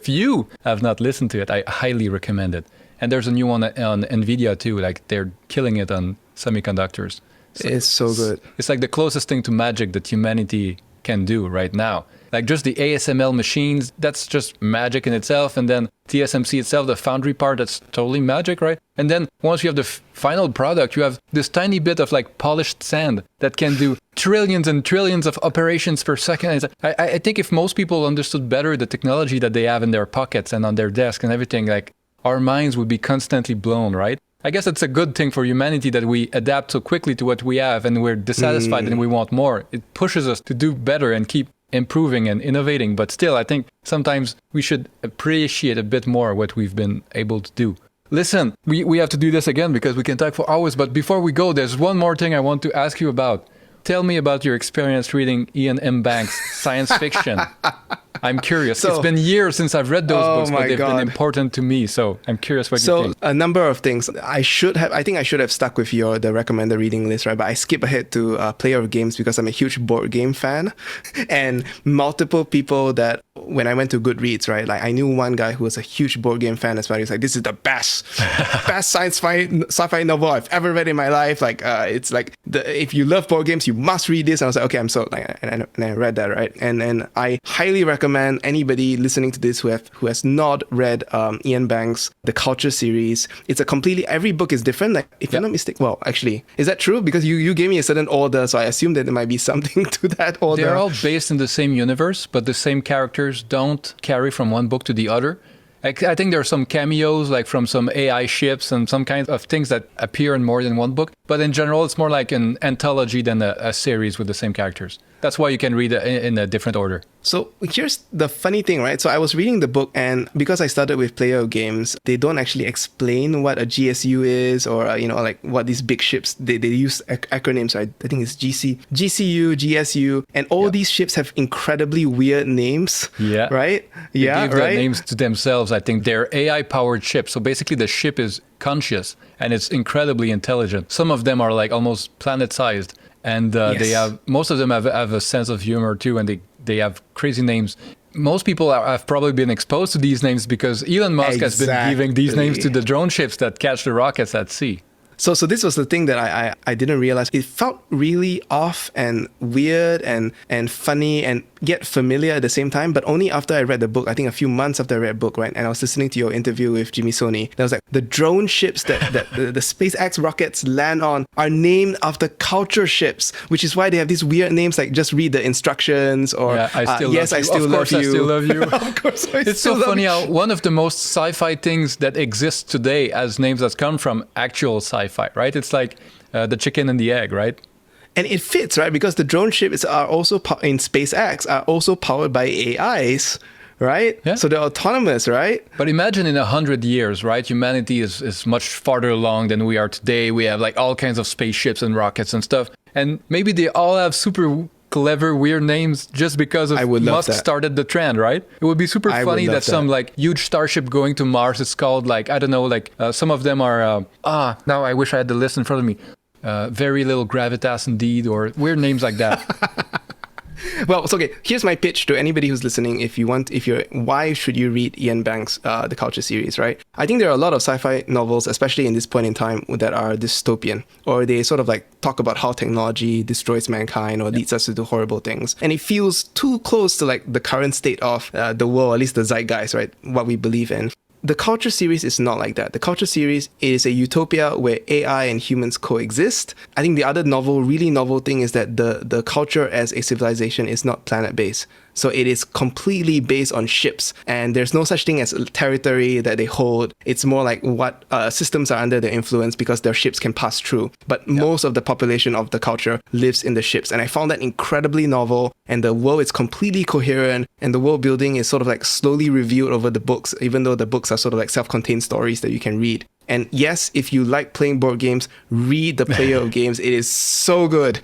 you have not listened to it, I highly recommend it. And there's a new one on NVIDIA too, like they're killing it on semiconductors. So it's so good. It's like the closest thing to magic that humanity can do right now. Like just the ASML machines, that's just magic in itself. And then TSMC itself, the foundry part, that's totally magic, right? And then once you have the final product, you have this tiny bit of like polished sand that can do trillions and trillions of operations per second. I think if most people understood better the technology that they have in their pockets and on their desk and everything, like our minds would be constantly blown, right? I guess it's a good thing for humanity that we adapt so quickly to what we have and we're dissatisfied and we want more. It pushes us to do better and keep improving and innovating. But still, I think sometimes we should appreciate a bit more what we've been able to do. Listen, we have to do this again because we can talk for hours. But before we go, there's one more thing I want to ask you about. Tell me about your experience reading Ian M. Banks' science fiction. I'm curious. It's been years since I've read those books, but they've been important to me. So I'm curious what you think. So a number of things. I think I should have stuck with the recommended reading list, right? But I skip ahead to Player of Games because I'm a huge board game fan. And multiple people that when I went to Goodreads, right? Like I knew one guy who was a huge board game fan as well. He's like, this is the best sci-fi novel I've ever read in my life. Like it's like if you love board games, you must read this. And I was like, okay, I'm sold. And I read that, right? And I highly recommend anybody listening to this who has not read Ian Banks' The Culture series. It's a completely, every book is different. Like if you're not mistaken, well, actually, is that true? Because you gave me a certain order, so I assume that there might be something to that order. They're all based in the same universe, but the same characters don't carry from one book to the other. I think there are some cameos, like from some AI ships and some kinds of things that appear in more than one book. But in general, it's more like an anthology than a series with the same characters. That's why you can read it in a different order. So here's the funny thing, right? So I was reading the book, and because I started with Player of Games, they don't actually explain what a GSU is or, like what these big ships, they use acronyms, right? I think it's GCU, GSU, and all these ships have incredibly weird names, right? They give their names to themselves. I think they're AI-powered ships. So basically the ship is conscious and it's incredibly intelligent. Some of them are like almost planet-sized. And most of them have a sense of humor too, and they have crazy names. Most people have probably been exposed to these names because Elon Musk has been giving these names to the drone ships that catch the rockets at sea. So this was the thing that I didn't realize. It felt really off and weird and funny and yet familiar at the same time, but only after I read the book. I think a few months after I read the book, right? And I was listening to your interview with Jimmy Soni. And I was like, the drone ships that the SpaceX rockets land on are named after culture ships, which is why they have these weird names like just read the instructions or I still love you. Of course, it's so funny how one of the most sci-fi things that exists today as names that come from actual sci-fi, right? It's like the chicken and the egg, right? And it fits, right? Because the drone ships are also in SpaceX are also powered by AIs, right? Yeah. So they're autonomous, right? But imagine in 100 years, right? Humanity is much farther along than we are today. We have like all kinds of spaceships and rockets and stuff. And maybe they all have super clever, weird names just because of I would love Musk that. started the trend, right? It would be super I would funny love that some that. like huge starship going to Mars is called like, I don't know, like some of them are, now I wish I had the list in front of me. Very little gravitas indeed, or weird names like that. Well, so okay, here's my pitch to anybody who's listening. Why should you read Ian Banks' The Culture series, right? I think there are a lot of sci-fi novels, especially in this point in time, that are dystopian, or they sort of like talk about how technology destroys mankind or leads us to do horrible things. And it feels too close to like the current state of the world, at least the zeitgeist, right? What we believe in. The Culture series is not like that. The Culture series is a utopia where AI and humans coexist. I think the other really novel thing is that the culture as a civilization is not planet-based. So it is completely based on ships, and there's no such thing as territory that they hold. It's more like what systems are under their influence because their ships can pass through. But most of the population of the culture lives in the ships, and I found that incredibly novel. And the world is completely coherent, and the world building is sort of like slowly revealed over the books, even though the books are sort of like self-contained stories that you can read. And yes, if you like playing board games, read The Player of Games. It is so good.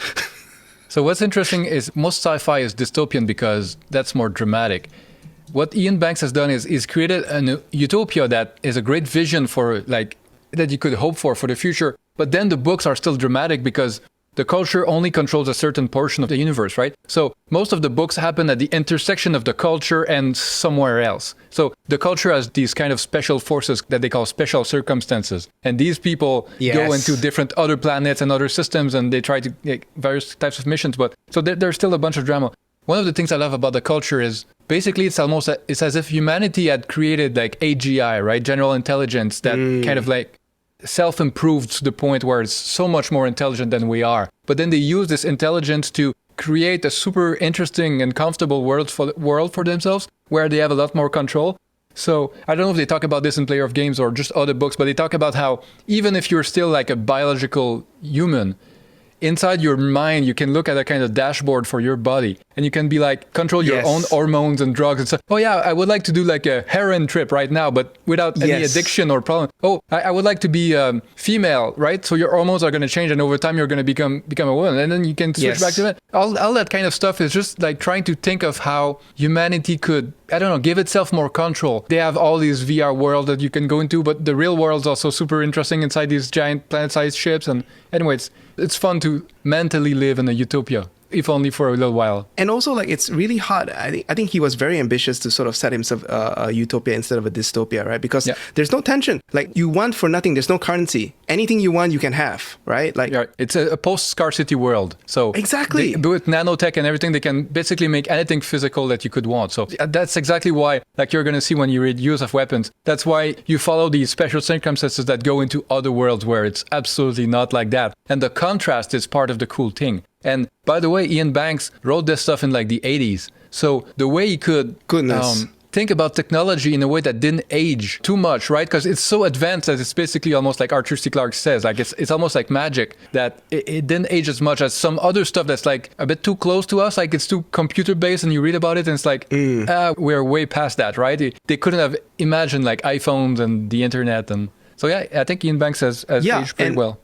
So what's interesting is most sci-fi is dystopian because that's more dramatic. What Ian Banks has done is he's created a utopia that is a great vision for like that you could hope for the future. But then the books are still dramatic because the culture only controls a certain portion of the universe, right? So most of the books happen at the intersection of the culture and somewhere else. So the culture has these kind of special forces that they call special circumstances. And these people go into different other planets and other systems, and they try to get various types of missions. But so there's still a bunch of drama. One of the things I love about the culture is basically it's as if humanity had created like AGI, right? General intelligence that kind of like self-improved to the point where it's so much more intelligent than we are. But then they use this intelligence to create a super interesting and comfortable world for themselves where they have a lot more control. So I don't know if they talk about this in Player of Games or just other books, but they talk about how even if you're still like a biological human, inside your mind, you can look at a kind of dashboard for your body, and you can be like, control your own hormones and drugs and stuff. Oh yeah, I would like to do like a heroin trip right now, but without any addiction or problem. Oh, I would like to be female, right? So your hormones are going to change, and over time you're going to become a woman, and then you can switch back to that. All that kind of stuff is just like trying to think of how humanity could, I don't know, give itself more control. They have all these VR worlds that you can go into, but the real world's also super interesting inside these giant planet-sized ships. And anyway, it's fun to mentally live in a utopia, if only for a little while. And also, like, it's really hard. I think he was very ambitious to sort of set himself a utopia instead of a dystopia, right? Because there's no tension. Like, you want for nothing. There's no currency. Anything you want, you can have, right? Like, it's a post-scarcity world. So exactly, with nanotech and everything, they can basically make anything physical that you could want. So that's exactly why, like you're going to see when you read Use of Weapons, that's why you follow these special circumstances that go into other worlds where it's absolutely not like that. And the contrast is part of the cool thing. And by the way, Ian Banks wrote this stuff in like the 80s. So the way he could think about technology in a way that didn't age too much, right? Because it's so advanced that it's basically almost like Arthur C. Clarke says, like it's almost like magic that it didn't age as much as some other stuff that's like a bit too close to us. Like it's too computer based, and you read about it and it's like, we're way past that, right? They couldn't have imagined like iPhones and the internet. And so, yeah, I think Ian Banks has aged pretty well.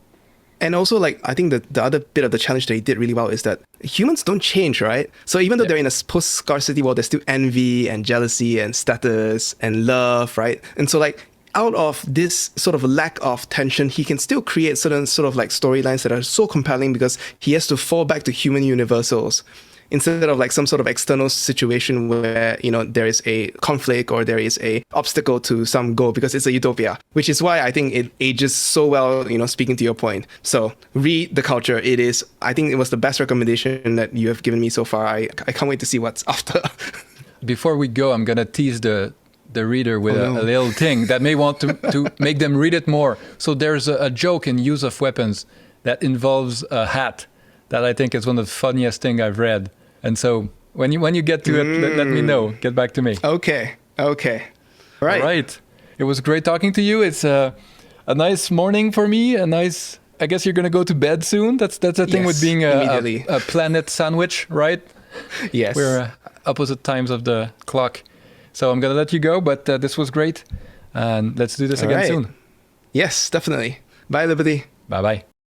And also, like, I think that the other bit of the challenge that he did really well is that humans don't change, right? So even though they're in a post-scarcity world, there's still envy and jealousy and status and love, right? And so, like, out of this sort of lack of tension, he can still create certain sort of like storylines that are so compelling because he has to fall back to human universals, instead of like some sort of external situation where, you know, there is a conflict or there is a obstacle to some goal, because it's a utopia, which is why I think it ages so well, you know, speaking to your point. So read The Culture. I think it was the best recommendation that you have given me so far. I can't wait to see what's after. Before we go, I'm going to tease the reader with a little thing that may want to make them read it more. So there's a joke in Use of Weapons that involves a hat that I think is one of the funniest things I've read. And so when you get to it, let me know. Get back to me. Okay. All right. All right. It was great talking to you. It's a nice morning for me. I guess you're going to go to bed soon. That's the thing with being a planet sandwich, right? Yes. We're opposite times of the clock. So I'm going to let you go, but this was great. And let's do this again soon. Yes, definitely. Bye, Liberty. Bye-bye.